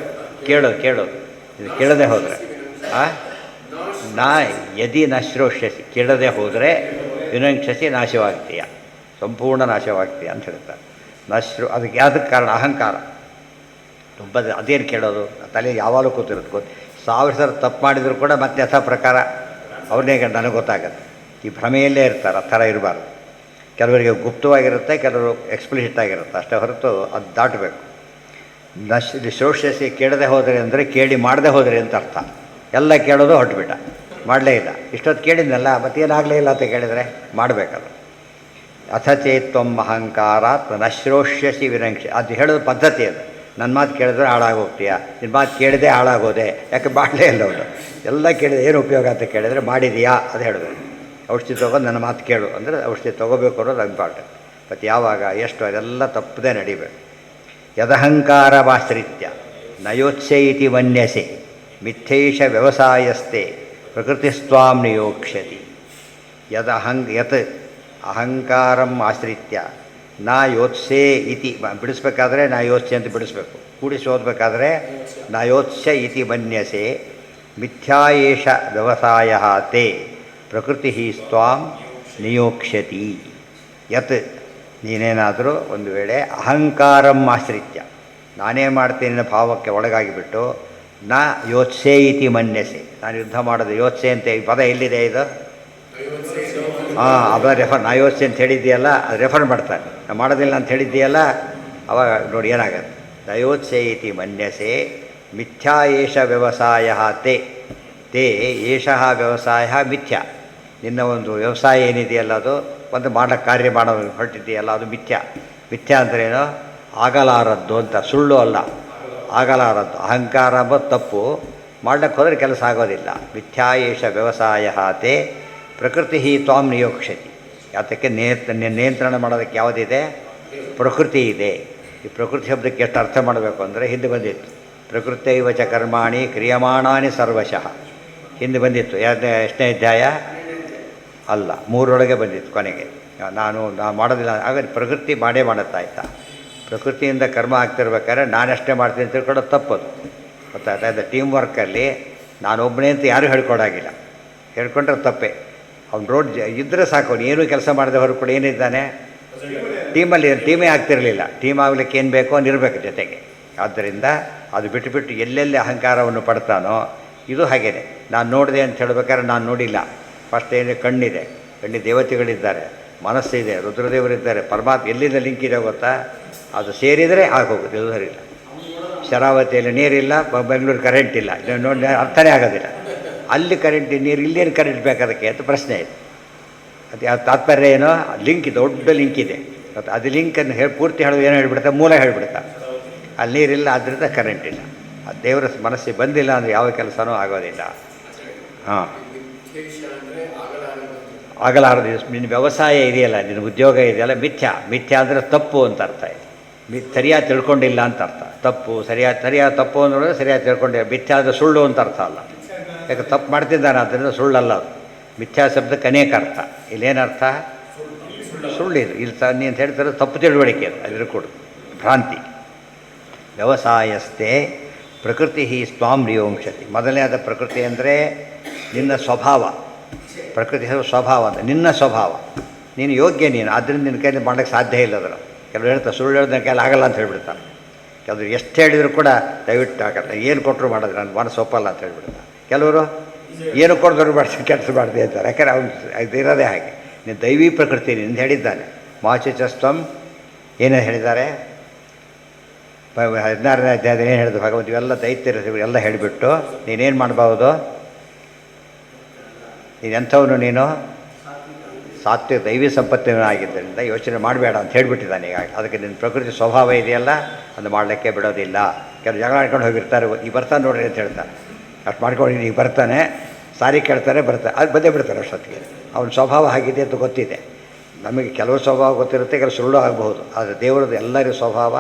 ಇದು ಕೇಳದೆ ಹೋದರೆ ಯದಿ ನ ಶ್ರೋಷ್ಯಸಿ, ಕೇಳದೆ ಹೋದರೆ ವಿನಂಕ್ಷಸಿ ನಾಶವಾಗ್ತೀಯ, ಸಂಪೂರ್ಣ ನಾಶವಾಗ್ತೀಯ ಅಂತ ಹೇಳ್ತಾರೆ. ಅದಕ್ಕೆ ಯಾವುದಕ್ಕೆ ಕಾರಣ, ಅಹಂಕಾರ. ತುಂಬ ಅದೇನು ಕೇಳೋದು, ತಲೆ ಯಾವಾಗಲೂ ಕೂತಿರುತ್ತೆ. 1000 ಸಲ ತಪ್ಪು ಮಾಡಿದರೂ ಕೂಡ ಮತ್ತೆ ಯಥಾ ಪ್ರಕಾರ ಅವ್ರನ್ನೇ ನನಗೆ ಗೊತ್ತಾಗತ್ತೆ. ಈ ಭ್ರಮೆಯಲ್ಲೇ ಇರ್ತಾರೆ. ಆ ಥರ ಇರಬಾರ್ದು. ಕೆಲವರಿಗೆ ಗುಪ್ತವಾಗಿರುತ್ತೆ, ಕೆಲವರು ಎಕ್ಸ್ಪ್ಲಿಸಿಟ್ ಆಗಿರುತ್ತೆ, ಅಷ್ಟೇ ಹೊರತು ಅದು ದಾಟಬೇಕು. ಶ್ರೋಷ್ಯಸಿ ಕೇಳದೆ ಹೋದರೆ ಅಂದರೆ ಕೇಳಿ ಮಾಡದೆ ಹೋದರೆ ಅಂತ ಅರ್ಥ. ಎಲ್ಲ ಕೇಳೋದು ಹೊರಟುಬಿಟ್ಟ, ಮಾಡಲೇ ಇಲ್ಲ. ಇಷ್ಟೊತ್ತು ಕೇಳಿದ್ನಲ್ಲ, ಮತ್ತೇನಾಗಲೇ ಇಲ್ಲ ಅಂತ ಕೇಳಿದರೆ ಮಾಡಬೇಕಲ್ಲ. ಅಥ ಚೇತ್ವಂ ಅಹಂಕಾರಾತ್ ನ ಶ್ರೋಷ್ಯಸಿ ವಿನಂಕ್ಷ, ಅದು ಹೇಳೋದು ಪದ್ಧತಿ. ಅದು ನನ್ನ ಮಾತು ಕೇಳಿದ್ರೆ ಹಾಳಾಗೋಗ್ತೀಯ, ನಿನ್ನ ಮಾತು ಕೇಳಿದೆ ಹಾಳಾಗೋದೆ, ಯಾಕೆ ಮಾಡಲೇ ಇಲ್ಲ ಅವನು. ಎಲ್ಲ ಕೇಳಿದೆ ಏನು ಉಪಯೋಗ ಅಂತ ಕೇಳಿದರೆ ಮಾಡಿದೆಯಾ ಅದು ಹೇಳೋದು. ಔಷಧಿ ತೊಗೊಂಡು ನನ್ನ ಮಾತು ಕೇಳು ಅಂದರೆ ಔಷಧಿ ತೊಗೋಬೇಕು ಅನ್ನೋದು ಇಂಪಾರ್ಟೆಂಟ್. ಮತ್ತು ಯಾವಾಗ ಎಷ್ಟು ಅದೆಲ್ಲ ತಪ್ಪದೇ ನಡಿಬೇಕು. ಯದಹಂಕಾರವಾಶ್ರಿತ್ಯ ನಯೋತ್ಸೆ ಇತಿ ಮನ್ಯಸೆ ಮಿಥ್ಯೈಷ ವ್ಯವಸಾಯಸ್ತೆ ಪ್ರಕೃತಿಸ್ತ್ವಾಂ ನಿಯೋಕ್ಷ್ಯತಿ. ಯತ್ ಅಹಂಕಾರಂ ಆಶ್ರಿತ್ಯ ನಾ ಯೋತ್ಸೆ ಇತಿ, ಬಿಡಿಸ್ಬೇಕಾದ್ರೆ ನಾ ಯೋತ್ಸೆ ಅಂತ ಬಿಡಿಸ್ಬೇಕು. ಕೂಡಿಸಿ ಓದಬೇಕಾದ್ರೆ ನಾ ಯೋತ್ಸ್ಯ ಇತಿ ಮನ್ಯಸೆ ಮಿಥ್ಯಾ ಏಷ ವ್ಯವಸಾಯ ತೇ ಪ್ರಕೃತಿ ಸ್ತ್ವಾಂ ನಿಯೋಕ್ಷ್ಯತಿ. ಯತ್ ನೀನೇನಾದರೂ ಒಂದು ವೇಳೆ ಅಹಂಕಾರಂ ಆಶ್ರಿತ್ಯ, ನಾನೇ ಮಾಡ್ತೀನಿ ಅನ್ನೋ ಭಾವಕ್ಕೆ ಒಳಗಾಗಿಬಿಟ್ಟು ನಾ ಯೋತ್ಸೆ ಇತಿ ಮನ್ಯಸೆ, ನಾನು ಯುದ್ಧ ಮಾಡೋದು ಯೋತ್ಸೆ ಅಂತ ಈ ಪದ ಎಲ್ಲಿದೆ ಇದು? ಅವ ನಾ ಯೋತ್ಸೆ ಅಂತ ಹೇಳಿದ್ದೀಯಲ್ಲ, ಅದು ರೆಫರ್ ಮಾಡ್ತಾರೆ. ನಾನು ಮಾಡೋದಿಲ್ಲ ಅಂತ ಹೇಳಿದ್ದೀಯಲ್ಲ, ಅವಾಗ ನೋಡಿ ಏನಾಗತ್ತೆ, ದಯೋತ್ಸೆ ಇತಿ ಮನ್ಯಸೆ ಮಿಥ್ಯಾ ಏಷ ವ್ಯವಸಾಯ ತೇ ತೇ ಏಷಃ ವ್ಯವಸಾಯ ಮಿಥ್ಯಾ. ನಿನ್ನ ಒಂದು ವ್ಯವಸಾಯ ಏನಿದೆಯಲ್ಲ ಅದು ಒಂದು ಕಾರ್ಯ ಮಾಡೋ ಹೊರಟಿದೆಯಲ್ಲ ಅದು ಮಿಥ್ಯಾ. ಮಿಥ್ಯಾ ಅಂದ್ರೇನು? ಆಗಲಾರದ್ದು ಅಂತ, ಸುಳ್ಳು ಅಲ್ಲ, ಆಗಲಾರದ್ದು. ಅಹಂಕಾರ ಎಂಬುದು ತಪ್ಪು, ಮಾಡಕ್ಕೆ ಹೋದರೆ ಕೆಲಸ ಆಗೋದಿಲ್ಲ. ಮಿಥ್ಯಾ ಏಷ ವ್ಯವಸಾಯ ತೇ ಪ್ರಕೃತಿ ತ್ವಾಂ ನಿಯೋಕ್ಷತಿ. ಯಾತಕ್ಕೆ ನಿಯಂತ್ರಣ ಮಾಡೋದಕ್ಕೆ ಯಾವುದಿದೆ? ಪ್ರಕೃತಿ ಇದೆ. ಈ ಪ್ರಕೃತಿ ಶಬ್ದಕ್ಕೆ ಎಷ್ಟು ಅರ್ಥ ಮಾಡಬೇಕು ಅಂದರೆ ಹಿಂದೆ ಬಂದಿತ್ತು, ಪ್ರಕೃತೈವ ಚ ಕರ್ಮಾಣಿ ಕ್ರಿಯಮಾಣಾನಿ ಸರ್ವಶಃ. ಹಿಂದೆ ಬಂದಿತ್ತು. ಎಷ್ಟನೇ ಅಧ್ಯಾಯ? ಅಲ್ಲ, 3 ಬಂದಿತ್ತು ಕೊನೆಗೆ. ನಾನು ಮಾಡೋದಿಲ್ಲ, ಆಗ ಪ್ರಕೃತಿ ಮಾಡೇ ಮಾಡುತ್ತಾಯ್ತಾ. ಪ್ರಕೃತಿಯಿಂದ ಕರ್ಮ ಆಗ್ತಿರ್ಬೇಕಾದ್ರೆ ನಾನಷ್ಟೇ ಮಾಡ್ತೀನಿ ಅಂತ ತಿಳ್ಕೊಳ್ಳೋದು ತಪ್ಪದು. ಗೊತ್ತಾಯ್ತಾ? ಅದು ಟೀಮ್ ವರ್ಕಲ್ಲಿ ನಾನೊಬ್ಬನೇ ಅಂತ ಯಾರೂ ಹೇಳ್ಕೊಡಾಗಿಲ್ಲ. ಹೇಳ್ಕೊಂಡ್ರೆ ತಪ್ಪೇ. ಅವ್ನು ರೋಡ್ ಇದ್ದರೆ ಸಾಕು, ಅವನು ಏನೂ ಕೆಲಸ ಮಾಡಿದೆ ಹೊರಗೆ ಕೂಡ ಏನಿದ್ದಾನೆ ಟೀಮೇ ಆಗ್ತಿರಲಿಲ್ಲ. ಟೀಮ್ ಆಗಲಿಕ್ಕೆ ಏನು ಬೇಕೋ ಇರಬೇಕು ಜೊತೆಗೆ. ಆದ್ದರಿಂದ ಅದು ಬಿಟ್ಟು ಎಲ್ಲೆಲ್ಲಿ ಅಹಂಕಾರವನ್ನು ಪಡ್ತಾನೋ ಇದು ಹಾಗೇನೆ. ನಾನು ನೋಡಿದೆ ಅಂತ ಹೇಳ್ಬೇಕಾದ್ರೆ ನಾನು ನೋಡಿಲ್ಲ. ಫಸ್ಟ್ ಏನು? ಕಣ್ಣಿದೆ, ದೇವತೆಗಳಿದ್ದಾರೆ, ಮನಸ್ಸಿದೆ, ರುದ್ರದೇವರಿದ್ದಾರೆ, ಪರಮಾತ್ಮ ಎಲ್ಲಿಂದ ಲಿಂಕ್ ಇದೆ ಗೊತ್ತಾ? ಅದು ಸೇರಿದರೆ ಆಗೋಗುತ್ತೆ, ಇದು ಸರಿಯಿಲ್ಲ. ಶರಾವತಿಯಲ್ಲಿ ನೀರಿಲ್ಲ, ಬೆಂಗಳೂರು ಕರೆಂಟ್ ಇಲ್ಲ, ನೋಡಿ ಅರ್ಥನೇ ಆಗೋದಿಲ್ಲ. ಅಲ್ಲಿ ಕರೆಂಟ್, ನೀರು, ಇಲ್ಲೇನು ಕರೆಂಟ್ ಬೇಕಾದಕ್ಕೆ ಅಂತ ಪ್ರಶ್ನೆ ಇದೆ. ಅದು ತಾತ್ಪರ್ಯ ಏನೋ? ಲಿಂಕ್ ಇದೆ, ದೊಡ್ಡ ಲಿಂಕ್ ಇದೆ. ಅದು ಲಿಂಕನ್ನು ಪೂರ್ತಿ ಹೇಳೋದು ಏನು ಹೇಳ್ಬಿಡ್ತಾ? ಮೂಲ ಹೇಳ್ಬಿಡ್ತಾ. ಅಲ್ಲಿ ನೀರಿಲ್ಲ, ಆದ್ದರಿಂದ ಕರೆಂಟ್ ಇಲ್ಲ. ಆ ದೇವರ ಮನಸ್ಸಿಗೆ ಬಂದಿಲ್ಲ ಅಂದರೆ ಯಾವ ಕೆಲಸನೂ ಆಗೋದಿಲ್ಲ. ಹಾಂ, ಆಗಲಾರದು. ನಿನ್ನ ವ್ಯವಸಾಯ ಇದೆಯಲ್ಲ, ನಿನ್ನ ಉದ್ಯೋಗ ಇದೆಯಲ್ಲ, ಮಿಥ್ಯಾ ಅಂದರೆ ತಪ್ಪು ಅಂತ ಅರ್ಥ ಇದೆ. ಸರಿಯಾಗಿ ತಿಳ್ಕೊಂಡಿಲ್ಲ ಅಂತ ಅರ್ಥ. ತಪ್ಪು ಸರಿಯಾದ ತಪ್ಪು ಅಂದ್ರೆ ಸರಿಯಾಗಿ ತಿಳ್ಕೊಂಡಿಲ್ಲ. ಮಿಥ್ಯಾ ಅಂದರೆ ಸುಳ್ಳು ಅಂತ ಅರ್ಥ ಅಲ್ಲ. ಯಾಕೆ ತಪ್ಪು ಮಾಡ್ತಿದ್ದಾನೆ, ಆದ್ದರಿಂದ ಸುಳ್ಳಲ್ಲ ಅದು. ಮಿಥ್ಯಾ ಶಬ್ದಕ್ಕೆ ಅನೇಕ ಅರ್ಥ. ಇಲ್ಲೇನರ್ಥ? ಸುಳ್ಳಿದು. ಇಲ್ಲಿ ನೀ ಅಂತ ಹೇಳ್ತಾರೆ ತಪ್ಪು ತಿಳುವಳಿಕೆ, ಅದ್ರ ಕೂಡ ಭ್ರಾಂತಿ. ವ್ಯವಸಾಯಸ್ಥೆ ಪ್ರಕೃತಿ ಸ್ವಾಂ ನಿಯೋಂಕ್ಷತಿ. ಮೊದಲನೇದ ಪ್ರಕೃತಿ ಅಂದರೆ ನಿನ್ನ ಸ್ವಭಾವ. ಪ್ರಕೃತಿ ಸ್ವಭಾವ ಅಂತ ನಿನ್ನ ಸ್ವಭಾವ. ನೀನು ಯೋಗ್ಯ, ನೀನು ಆದ್ದರಿಂದ ನಿನ್ನ ಕೈಯಲ್ಲಿ ಮಾಡೋಕ್ಕೆ ಸಾಧ್ಯ ಇಲ್ಲ. ಅದರ ಕೆಲವರು ಹೇಳ್ತಾರೆ ಸುಳ್ಳು ಹೇಳಿದ ಕೈಯಲ್ಲಿ ಆಗಲ್ಲ ಅಂತ ಹೇಳ್ಬಿಡ್ತಾರೆ. ಕೆಲವರು ಎಷ್ಟು ಹೇಳಿದ್ರು ಕೂಡ ದಯವಿಟ್ಟು ಆಗಲ್ಲ, ಏನು ಕೊಟ್ಟರು ಮಾಡೋದು ನನ್ನ ಮನಸ್ಸು ಒಪ್ಪಲ್ಲ ಅಂತ ಹೇಳ್ಬಿಡ್ತಾರೆ. ಕೆಲವರು ಏನು ಕೊಡೋದ್ರು ಮಾಡ್ತೀನಿ, ಕೆಲಸ ಮಾಡ್ದೆ ಅಂತಾರೆ. ಯಾಕಂದರೆ ಅವ್ನು ಇದು ಇರೋದೇ ಹಾಗೆ. ನೀನು ದೈವೀ ಪ್ರಕೃತಿ ನಿಂದು ಹೇಳಿದ್ದಾನೆ. ಮಾಚಿಚಸ್ತ್ವಂ ಏನೇನು ಹೇಳಿದ್ದಾರೆ? 16ನೇ ಅಧ್ಯಾಯದ ಏನು ಹೇಳಿದ್ರು ಭಗವಂತ? ಇವೆಲ್ಲ ದೈತ್ಯರು ಎಲ್ಲ ಹೇಳಿಬಿಟ್ಟು ನೀನೇನು ಮಾಡ್ಬೋದು? ನೀನು ಎಂಥವನು? ನೀನು ಸಾತ್ವಿಕ ದೈವಿ ಸಂಪತ್ತಿನಾಗಿದ್ದರಿಂದ ಯೋಚನೆ ಮಾಡಬೇಡ ಅಂತ ಹೇಳಿಬಿಟ್ಟಿದ್ದಾನೆ. ಈಗ ಅದಕ್ಕೆ ನಿನ್ನ ಪ್ರಕೃತಿ ಸ್ವಭಾವ ಇದೆಯಲ್ಲ, ಅದು ಮಾಡಲಿಕ್ಕೆ ಬಿಡೋದಿಲ್ಲ. ಕೆಲವು ಜಗಳ ಆಡ್ಕೊಂಡು ಹೋಗಿರ್ತಾರೆ, ಈ ಬರ್ತಾನೆ ನೋಡ್ರಿ ಅಂತ ಹೇಳ್ತಾರೆ. ಅಷ್ಟು ಮಾಡ್ಕೊಂಡು ಈಗ ಬರ್ತಾನೆ, ಸಾರಿ ಕೇಳ್ತಾರೆ, ಬರ್ತಾರೆ, ಅದು ಬಂದೇ ಬಿಡ್ತಾರೆ ಅಷ್ಟೊತ್ತಿಗೆ. ಅವನ ಸ್ವಭಾವ ಆಗಿದೆ ಅಂತ ಗೊತ್ತಿದೆ. ನಮಗೆ ಕೆಲವು ಸ್ವಭಾವ ಗೊತ್ತಿರುತ್ತೆ, ಕೆಲವು ಸುಳ್ಳು ಆಗಬಹುದು. ಆದರೆ ದೇವರದ್ದು ಎಲ್ಲರ ಸ್ವಭಾವ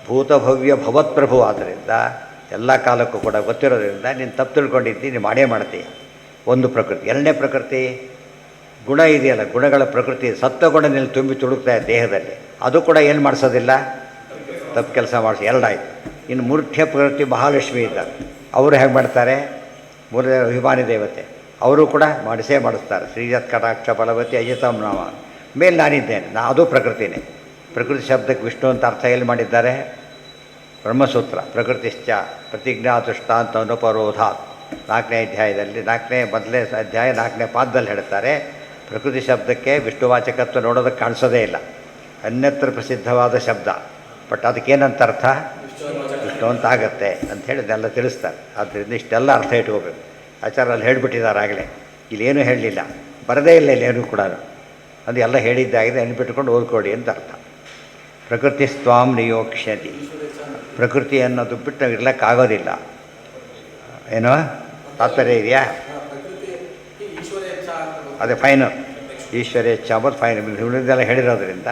ಭೂತಭವ್ಯ ಭವತ್ಪ್ರಭು. ಆದ್ದರಿಂದ ಎಲ್ಲ ಕಾಲಕ್ಕೂ ಕೂಡ ಗೊತ್ತಿರೋದ್ರಿಂದ ನೀನು ತಪ್ಪು ತಿಳ್ಕೊಂಡಿದ್ದೀನಿ, ನೀನು ಮಾಡೇ ಮಾಡ್ತೀಯ. ಒಂದು ಪ್ರಕೃತಿ. ಎರಡನೇ ಪ್ರಕೃತಿ ಗುಣ ಇದೆಯಲ್ಲ, ಗುಣಗಳ ಪ್ರಕೃತಿ. ಸತ್ವಗುಣ ನೀನು ತುಂಬಿ ತುಳುಕ್ತಾ ಇದೆ ದೇಹದಲ್ಲಿ, ಅದು ಕೂಡ ಏನು ಮಾಡಿಸೋದಿಲ್ಲ, ತಪ್ಪು ಕೆಲಸ ಮಾಡಿಸಿ. ಎರಡಾಯಿತು. ಇನ್ನು ಮೂರ್ಛ್ಯ ಪ್ರಕೃತಿ ಮಹಾಲಕ್ಷ್ಮಿ ಇದ್ದಾರೆ, ಅವರು ಹೇಗೆ ಮಾಡ್ತಾರೆ? ಅಭಿಮಾನಿ ದೇವತೆ, ಅವರು ಕೂಡ ಮಾಡಿಸ್ತಾರೆ. ಶ್ರೀಜತ್ ಕಟಾಕ್ಷ ಫಲವತಿ ಅಜಿತಂ ನಾಮ. ಮೇಲೆ ನಾನಿದ್ದೇನೆ, ಅದು ಪ್ರಕೃತಿನೇ. ಪ್ರಕೃತಿ ಶಬ್ದಕ್ಕೆ ವಿಷ್ಣು ಅಂತ ಅರ್ಥ ಎಲ್ಲಿ ಮಾಡಿದ್ದಾರೆ? ಬ್ರಹ್ಮಸೂತ್ರ. ಪ್ರಕೃತಿಶ್ಚ ಪ್ರತಿಜ್ಞಾ ದೃಷ್ಟಾಂತ ಅನುಪರೋಧಾತ್ 4ನೇ ಅಧ್ಯಾಯದಲ್ಲಿ, ಮೊದಲನೇ ಅಧ್ಯಾಯ 4ನೇ ಪಾದದಲ್ಲಿ ಹೇಳ್ತಾರೆ. ಪ್ರಕೃತಿ ಶಬ್ದಕ್ಕೆ ವಿಷ್ಣುವಾಚಕತ್ವ ನೋಡೋದಕ್ಕೆ ಕಾಣಿಸೋದೇ ಇಲ್ಲ. ಅನ್ಯತ್ರ ಪ್ರಸಿದ್ಧವಾದ ಶಬ್ದ, ಬಟ್ ಅದಕ್ಕೇನಂತ ಅರ್ಥ? ವಿಷ್ಣು ಅಂತ ಆಗತ್ತೆ ಅಂಥೇಳಿ ಇದೆಲ್ಲ ತಿಳಿಸ್ತಾರೆ. ಆದ್ದರಿಂದ ಇಷ್ಟೆಲ್ಲ ಅರ್ಥ ಇಟ್ಕೋಬೇಕು. ಆಚಾರ ಅಲ್ಲಿ ಹೇಳಿಬಿಟ್ಟಿದ್ದಾರೆ ಆಗಲೇ, ಇಲ್ಲೇನೂ ಹೇಳಲಿಲ್ಲ, ಬರದೇ ಇಲ್ಲ ಇಲ್ಲೇನೂ ಕೂಡ. ಅದು ಎಲ್ಲ ಹೇಳಿದ್ದಾಗಿದೆ, ನೆನಪಿಟ್ಕೊಂಡು ಓದ್ಕೊಡಿ ಅಂತ ಅರ್ಥ. ಪ್ರಕೃತಿ ಸ್ವಾಂ ನಿಯೋಕ್ಷ್ಯತಿ. ಪ್ರಕೃತಿ ಅನ್ನೋದು ಬಿಟ್ಟು ನಾವು ಇರ್ಲಿಕ್ಕಾಗೋದಿಲ್ಲ. ಏನೋ ತಾತ್ಪರ್ಯ ಇದೆಯಾ? ಅದೇ ಫೈನು. ಈಶ್ವರೇಚ್ಛ ಅಂಬೋದು ಫೈನ್. ಉಳಿದೆಲ್ಲ ಹೇಳಿರೋದ್ರಿಂದ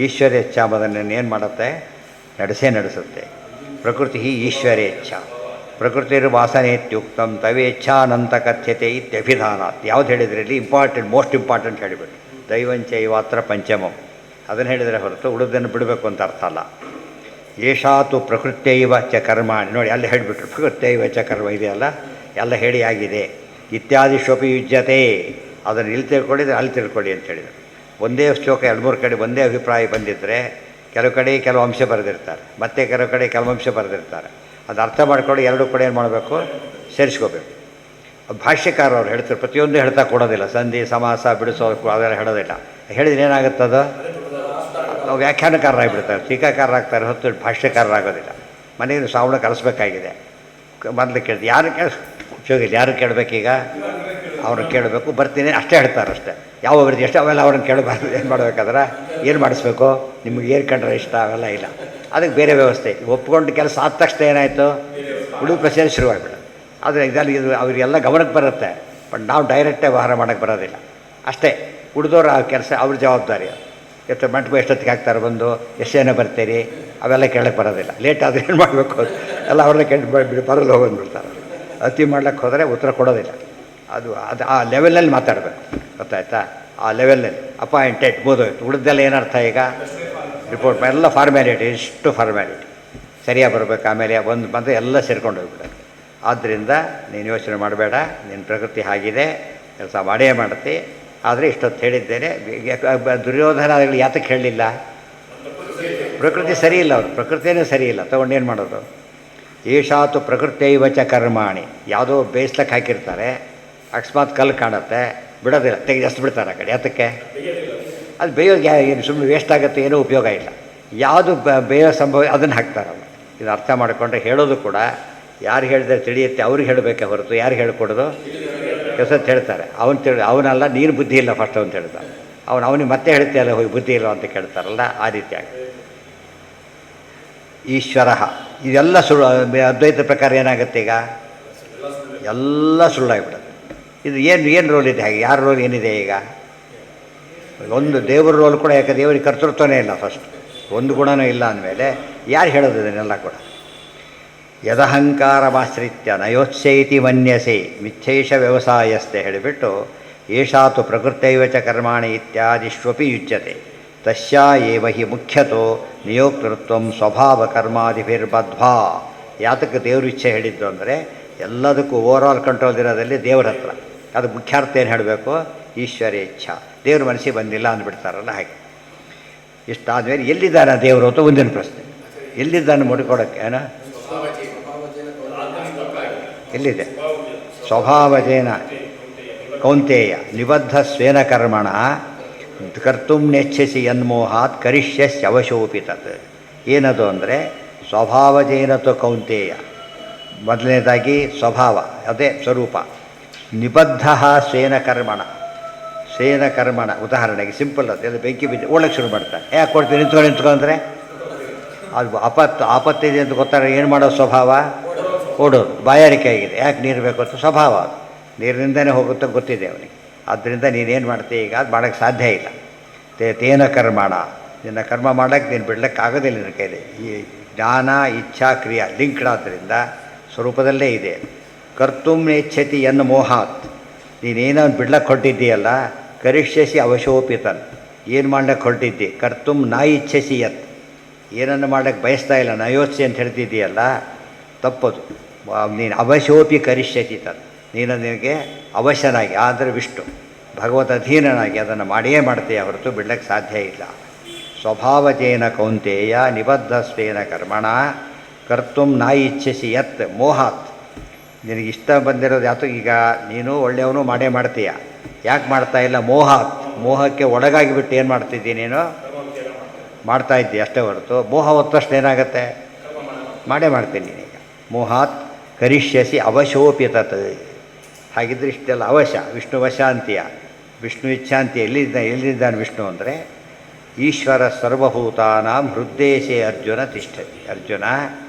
ಈಶ್ವರೇಚ್ಛ ಅಂಬೋದನ್ನು ಏನು ಮಾಡುತ್ತೆ? ನಡೆಸುತ್ತೆ. ಪ್ರಕೃತಿ ಈಶ್ವರೇಚ್ಛ. ಪ್ರಕೃತಿರು ವಾಸನೇತ್ಯುಕ್ತಂ ತವೇಚ್ಛಾನಂತ ಕಥ್ಯತೆ ಇತ್ಯಭಿಧಾನಾತ್. ಯಾವ್ದು ಹೇಳಿದ್ರೆ ಇಲ್ಲಿ ಮೋಸ್ಟ್ ಇಂಪಾರ್ಟೆಂಟ್ ಹೇಳಿಬಿಟ್ಟು ದೈವಂಚೈವಾತ್ರ ಪಂಚಮಂ ಅದನ್ನು ಹೇಳಿದರೆ ಹೊರತು ಉಳಿದನ್ನು ಬಿಡಬೇಕು ಅಂತ ಅರ್ಥ ಅಲ್ಲ. ಏಷಾತು ಪ್ರಕೃತ್ಯೈವ ಚ ಕರ್ಮಾಣಿ. ನೋಡಿ ಅಲ್ಲಿ ಹೇಳಿಬಿಟ್ರು, ಪ್ರಕೃತ್ಯೈವ ಚ ಕರ್ಮ ಇದೆಯಲ್ಲ, ಎಲ್ಲ ಹೇಳಿ ಆಗಿದೆ. ಇತ್ಯಾದಿ ಶ್ವಪಿ ಯುಜ್ಯತೆ. ಅದನ್ನು ಇಲ್ಲಿ ತಿಳ್ಕೊಂಡಿದ್ರೆ ಅಲ್ಲಿ ತಿಳ್ಕೊಳ್ಳಿ ಅಂತ ಹೇಳಿದರು. ಒಂದೇ ಶ್ಲೋಕ 2-3 ಕಡೆ ಒಂದೇ ಅಭಿಪ್ರಾಯ ಬಂದಿದ್ದರೆ ಕೆಲವು ಕಡೆ ಕೆಲವು ಅಂಶ ಬರೆದಿರ್ತಾರೆ, ಮತ್ತು ಕೆಲವು ಕಡೆ ಕೆಲವು ಅಂಶ ಬರೆದಿರ್ತಾರೆ. ಅದು ಅರ್ಥ ಮಾಡ್ಕೊಂಡು ಎರಡೂ ಕಡೆ ಏನು ಮಾಡಬೇಕು? ಸೇರಿಸ್ಕೋಬೇಕು. ಭಾಷ್ಯಕಾರ ಅವ್ರು ಹೇಳ್ತಾರೆ, ಪ್ರತಿಯೊಂದು ಹೇಳ್ತಾ ಕೊಡೋದಿಲ್ಲ. ಸಂಧಿ ಸಮಾಸ ಬಿಡಿಸೋದಕ್ಕೂ ಅದೆಲ್ಲ ಹೇಳೋದಿಲ್ಲ. ಹೇಳಿದ್ರೆ ಏನಾಗುತ್ತದು? ವ್ಯಾಖ್ಯಾನಕಾರರಾಗಿಬಿಡ್ತಾರೆ, ಟೀಕಾಕಾರರಾಗ್ತಾರೆ ಹೊತ್ತು ಭಾಷ್ಯಕಾರರಾಗೋದಿಲ್ಲ. ಮನೆಯಲ್ಲಿ ಸಾವಳ ಕಲಿಸ್ಬೇಕಾಗಿದೆ. ಮೊದಲು ಕೇಳಿದೆ ಯಾರು ಉಪಯೋಗಿಲ್ಲ, ಯಾರು ಕೇಳಬೇಕೀಗ? ಅವ್ರನ್ನ ಕೇಳಬೇಕು, ಬರ್ತೀನಿ ಅಷ್ಟೇ ಹೇಳ್ತಾರೆ ಅಷ್ಟೇ. ಯಾವ ಅವ್ರದ್ದು ಎಷ್ಟು ಅವೆಲ್ಲ ಅವ್ರನ್ನ ಕೇಳಬಾರ್ದು. ಏನು ಮಾಡಬೇಕಾದ್ರೆ ಏನು ಮಾಡಿಸ್ಬೇಕು, ನಿಮಗೆ ಏನು ಕಂಡ್ರೆ ಇಷ್ಟ ಅವೆಲ್ಲ ಇಲ್ಲ. ಅದಕ್ಕೆ ಬೇರೆ ವ್ಯವಸ್ಥೆ. ಒಪ್ಕೊಂಡು ಕೆಲಸ ಆದ ತಕ್ಷಣ ಏನಾಯಿತು, ಉಳಿದ ಪ್ರಶ್ನೆ ಶುರುವಾಗ್ಬಿಡ. ಆದರೆ ಇದರಲ್ಲಿ ಇದು ಅವರಿಗೆಲ್ಲ ಗಮನಕ್ಕೆ ಬರುತ್ತೆ, ಬಟ್ ನಾವು ಡೈರೆಕ್ಟೇ ವ್ಯವಹಾರ ಮಾಡೋಕ್ಕೆ ಬರೋದಿಲ್ಲ ಅಷ್ಟೇ. ಉಳಿದವ್ರು ಆ ಕೆಲಸ ಅವ್ರ ಜವಾಬ್ದಾರಿ. ಮಂಟಪ ಎಷ್ಟೊತ್ತಿಗೆ ಹಾಕ್ತಾರೆ, ಬಂದು ಎಷ್ಟು ಜನ ಬರ್ತೀರಿ ಅವೆಲ್ಲ ಕೇಳಕ್ಕೆ ಬರೋದಿಲ್ಲ. ಲೇಟ್ ಆದರೆ ಏನು ಮಾಡಬೇಕು ಎಲ್ಲ ಅವ್ರನ್ನ ಕೇಳಿ ಬರೋದು ಹೋಗ್ಬಿಡ್ತಾರೆ. ಅತಿ ಮಾಡ್ಲಿಕ್ಕೆ ಹೋದರೆ ಉತ್ತರ ಕೊಡೋದಿಲ್ಲ. ಅದು ಆ ಲೆವೆಲಲ್ಲಿ ಮಾತಾಡಬೇಕು, ಗೊತ್ತಾಯ್ತಾ? ಆ ಲೆವೆಲಲ್ಲಿ ಅಪಾಯಿಂಟೆಡ್ ಬೋದೋಯ್ತು. ಉಳಿದೆಲ್ಲ ಏನರ್ಥ ಈಗ? ರಿಪೋರ್ಟ್ ಎಲ್ಲ ಫಾರ್ಮ್ಯಾಲಿಟಿ, ಇಷ್ಟು ಫಾರ್ಮ್ಯಾಲಿಟಿ ಸರಿಯಾಗಿ ಬರಬೇಕು. ಆಮೇಲೆ ಒಂದು ಬಂದು ಎಲ್ಲ ಸೇರ್ಕೊಂಡು ಹೋಗ್ಬಿಡೋದು. ಆದ್ದರಿಂದ ನೀನು ಯೋಚನೆ ಮಾಡಬೇಡ, ನಿನ್ನ ಪ್ರಕೃತಿ ಆಗಿದೆ, ಕೆಲಸ ಮಾಡೇ ಮಾಡುತ್ತೆ. ಆದರೆ ಇಷ್ಟೊತ್ತು ಹೇಳಿದ್ದೇನೆ. ದುರ್ಯೋಧನ ಯಾತಕ್ಕೆ ಹೇಳಲಿಲ್ಲ? ಪ್ರಕೃತಿ ಸರಿ ಇಲ್ಲ, ಅವರು ಪ್ರಕೃತಿಯೇ ಸರಿ ಇಲ್ಲ. ತೊಗೊಂಡೇನು ಮಾಡೋದು? ಏಷಾತು ಪ್ರಕೃತಿಯೈವಚ ಕರ್ಮಾಣಿ. ಯಾವುದೋ ಬೇಯಿಸ್ಲಕ್ಕೆ ಹಾಕಿರ್ತಾರೆ, ಅಕಸ್ಮಾತ್ ಕಲ್ಲು ಕಾಣುತ್ತೆ, ಬಿಡೋದಿಲ್ಲ, ಎಷ್ಟು ಬಿಡ್ತಾರೆ ಆ ಕಡೆ. ಯಾತಕ್ಕೆ? ಅದು ಬೇಯೋದು ಏನು ಸುಮ್ಮನೆ ವೇಸ್ಟ್ ಆಗುತ್ತೆ, ಏನೂ ಉಪಯೋಗ ಇಲ್ಲ. ಯಾವುದು ಬೇಯೋ ಸಂಭವ ಅದನ್ನು ಹಾಕ್ತಾರೆ. ಇದು ಅರ್ಥ ಮಾಡಿಕೊಂಡ್ರೆ ಹೇಳೋದು ಕೂಡ ಯಾರು ಹೇಳಿದ್ರೆ ತಿಳಿಯುತ್ತೆ ಅವ್ರಿಗೆ ಹೇಳಬೇಕೆ ಹೊರತು ಯಾರು ಹೇಳ್ಕೊಡೋದು? ಕೆಲಸ ಹೇಳ್ತಾರೆ ಅವನಲ್ಲ, ನೀನು ಬುದ್ಧಿ ಇಲ್ಲ ಫಸ್ಟ್ ಅಂತ ಹೇಳ್ತಾರೆ. ಅವನಿಗೆ ಮತ್ತೆ ಹೇಳ್ತೀಯಲ್ಲ ಹೋಗಿ ಬುದ್ಧಿ ಇಲ್ಲ ಅಂತ ಕೇಳ್ತಾರಲ್ಲ, ಆ ರೀತಿಯಾಗಿ. ಈಶ್ವರ ಇದೆಲ್ಲ ಸುಳ್ಳು. ಅದ್ವೈತ ಪ್ರಕಾರ ಏನಾಗುತ್ತೆ ಈಗ? ಎಲ್ಲ ಸುಳ್ಳಾಗಿಬಿಡುತ್ತೆ. ಇದು ಏನು ರೋಲ್ ಇದೆ ಹಾಗೆ? ಯಾರ ರೋಲ್ ಏನಿದೆ ಈಗ? ಒಂದು ದೇವ್ರ ರೋಲ್ ಕೂಡ, ಯಾಕೆ ದೇವರಿಗೆ ಕರ್ತೃತ್ವನೇ ಇಲ್ಲ, ಫಸ್ಟ್ ಒಂದು ಗುಣನೂ ಇಲ್ಲ ಅಂದಮೇಲೆ ಯಾರು ಹೇಳೋದು ಇದನ್ನೆಲ್ಲ ಕೂಡ? ಯದಹಂಕಾರಮಾಶ್ರಿತ್ಯ ನಯೋತ್ಸೈತಿ ಮನ್ಯಸೆ ಮಿಥ್ಯೈಷ ವ್ಯವಸಾಯಸ್ತೆ ಹೇಳಿಬಿಟ್ಟು, ಏಷಾತು ಪ್ರಕೃತೈವಚ ಕರ್ಮಾಣಿ ಇತ್ಯಾದಿಷ್ವಪಿ ಯುಜ್ಯತೆ ತಸ್ಯಾ ಏವ ಹಿ ಮುಖ್ಯತೋ ನಿಯೋಕ್ತೃತ್ವ ಸ್ವಭಾವ ಕರ್ಮಾದಿಭಿರ್ಬದ್ಧ್ವಾ. ಯಾತಕ್ಕೆ ದೇವ್ರ ಇಚ್ಛೆ ಹೇಳಿದ್ದು ಅಂದರೆ ಎಲ್ಲದಕ್ಕೂ ಓವರಾಲ್ ಕಂಟ್ರೋಲ್ ಇರೋದಲ್ಲಿ ದೇವ್ರ ಹತ್ರ. ಅದು ಮುಖ್ಯಾರ್ಥ ಏನು ಹೇಳಬೇಕು? ಈಶ್ವರ ಇಚ್ಛಾ. ದೇವ್ರ ಮನಸ್ಸಿಗೆ ಬಂದಿಲ್ಲ ಅಂದ್ಬಿಡ್ತಾರಲ್ಲ ಹಾಗೆ. ಇಷ್ಟಾದಮೇಲೆ ಎಲ್ಲಿದ್ದಾನೆ ದೇವರು ಅಂತ ಮುಂದಿನ ಪ್ರಶ್ನೆ. ಎಲ್ಲಿದ್ದಾನೆ ಮುಡಿಕೊಡೋಕ್ಕೆ? ಏನ ಎಲ್ಲಿದೆ? ಸ್ವಭಾವಜೇನ ಕೌಂತೇಯ ನಿಬದ್ಧ ಸ್ವೇನ ಕರ್ಮಣ ಕರ್ತು ನೆಚ್ಛಸಿ ಯನ್ಮೋಹಾತ್ ಕರಿಷ್ಯಸ್ಯ ಅವಶೋಪಿ ತತ್. ಏನದು ಅಂದರೆ ಸ್ವಭಾವಜೇನತು ಕೌಂತೇಯ. ಮೊದಲನೇದಾಗಿ ಸ್ವಭಾವ, ಅದೇ ಸ್ವರೂಪ. ನಿಬದ್ಧ ಸ್ವೇನ ಕರ್ಮಣ. ಸ್ವೇನ ಕರ್ಮಣ ಉದಾಹರಣೆಗೆ ಸಿಂಪಲ್ ಅದು, ಎಲ್ಲ ಬೆಂಕಿ ಬಿದ್ದು ಓಡಕ್ಕೆ ಶುರು ಮಾಡ್ತಾರೆ. ಯಾಕೆ ಕೊಡ್ತೀವಿ? ನಿಂತ್ಕೊಂಡ್ರೆ ಅದು ಆಪತ್ತಿದೆ ಅಂತ ಗೊತ್ತಾರೆ. ಏನು ಮಾಡೋದು? ಸ್ವಭಾವ ಓಡೋದು. ಬಾಯಾರಿಕೆ ಆಗಿದೆ, ಯಾಕೆ ನೀರು ಬೇಕು ಅಂತ ಸ್ವಭಾವ. ಅದು ನೀರಿನಿಂದನೇ ಹೋಗುತ್ತೆ ಗೊತ್ತಿದೆ ಅವನಿಗೆ. ಆದ್ದರಿಂದ ನೀನೇನು ಮಾಡ್ತೀಯ ಈಗ? ಅದು ಮಾಡೋಕ್ಕೆ ಸಾಧ್ಯ ಇಲ್ಲ. ತೇನ ಕರ್ಮಣ, ನಿನ್ನ ಕರ್ಮ ಮಾಡೋಕ್ಕೆ ನೀನು ಬಿಡ್ಲಿಕ್ಕೆ ಆಗೋದಿಲ್ಲ ನಿನ್ನ ಕೈಲಿ. ಈ ಜ್ಞಾನ ಇಚ್ಛಾ ಕ್ರಿಯಾ ಲಿಂಕ್ಡ್ ಆದ್ದರಿಂದ ಸ್ವರೂಪದಲ್ಲೇ ಇದೆ. ಕರ್ತುಂ ನೆಚ್ಛತಿ ಎನ್ನು ಮೋಹಾತ್. ನೀನೇನೋ ಬಿಡ್ಲಕ್ಕೆ ಹೊರಟಿದ್ದೀಯಲ್ಲ, ಕರಿಷ್ಯಸಿ ಅವಶೋಪಿತನ್. ಏನು ಮಾಡ್ಲಿಕ್ಕೆ ಹೊರಟಿದ್ದಿ? ಕರ್ತುಂ ನಾ ಇಚ್ಛಸಿ ಯತ್. ಏನನ್ನು ಮಾಡ್ಲಿಕ್ಕೆ ಬಯಸ್ತಾ ಇಲ್ಲ, ನಯೋತ್ಸಿ ಅಂತ ಹೇಳ್ತಿದ್ದೀಯಲ್ಲ, ತಪ್ಪದು. ನೀನು ಅವಶೋಪಿ ಕರಿಷ್ಯತಿ ತನ್. ನೀನು ನಿನಗೆ ಅವಶ್ಯನಾಗಿ, ಆದರೆ ವಿಷ್ಣು ಭಗವತ್ ಅಧೀನನಾಗಿ ಅದನ್ನು ಮಾಡಿಯೇ ಮಾಡ್ತೀಯ ಹೊರತು ಬಿಡ್ಲಿಕ್ಕೆ ಸಾಧ್ಯ ಇಲ್ಲ. ಸ್ವಭಾವಜೇನ ಕೌಂತೇಯ ನಿಬದ್ಧ ಸ್ವೇನ ಕರ್ಮಣ ಕರ್ತುಂ ನಾ ಇಚ್ಛಸಿ ಯತ್ ಮೋಹಾತ್. ನಿನಗಿಷ್ಟ ಬಂದಿರೋದು ಯಾತು? ಈಗ ನೀನು ಒಳ್ಳೆಯವನು ಮಾಡೇ ಮಾಡ್ತೀಯ, ಯಾಕೆ ಮಾಡ್ತಾ ಇಲ್ಲ? ಮೋಹಾತ್. ಮೋಹಕ್ಕೆ ಒಳಗಾಗಿಬಿಟ್ಟು ಏನು ಮಾಡ್ತಿದ್ದಿ ನೀನು? ಮಾಡ್ತಾ ಇದ್ದಿ ಅಷ್ಟೇ ಹೊರತು ಮೋಹ ಹೊತ್ತಷ್ಟು ಏನಾಗುತ್ತೆ? ಮಾಡೇ ಮಾಡ್ತೀನಿ ನೀನೀಗ. ಮೋಹಾತ್ ಕರಿಷ್ಯಸಿ ಅವಶೋಪ್ಯತತ್. ಹಾಗಿದ್ರೆ ಇಷ್ಟೆಲ್ಲ ಅವಶ, ವಿಷ್ಣು ವಶ ಅಂತೀಯ, ವಿಷ್ಣು ಇಚ್ಛಾಂತಿ. ಎಲ್ಲಿದ್ದಾನೆ ವಿಷ್ಣು ಅಂದರೆ ಈಶ್ವರ ಸರ್ವಭೂತಾನಾಂ ಹೃದ್ದೇಶೇ ಅರ್ಜುನ ತಿಷ್ಠತಿ. ಅರ್ಜುನ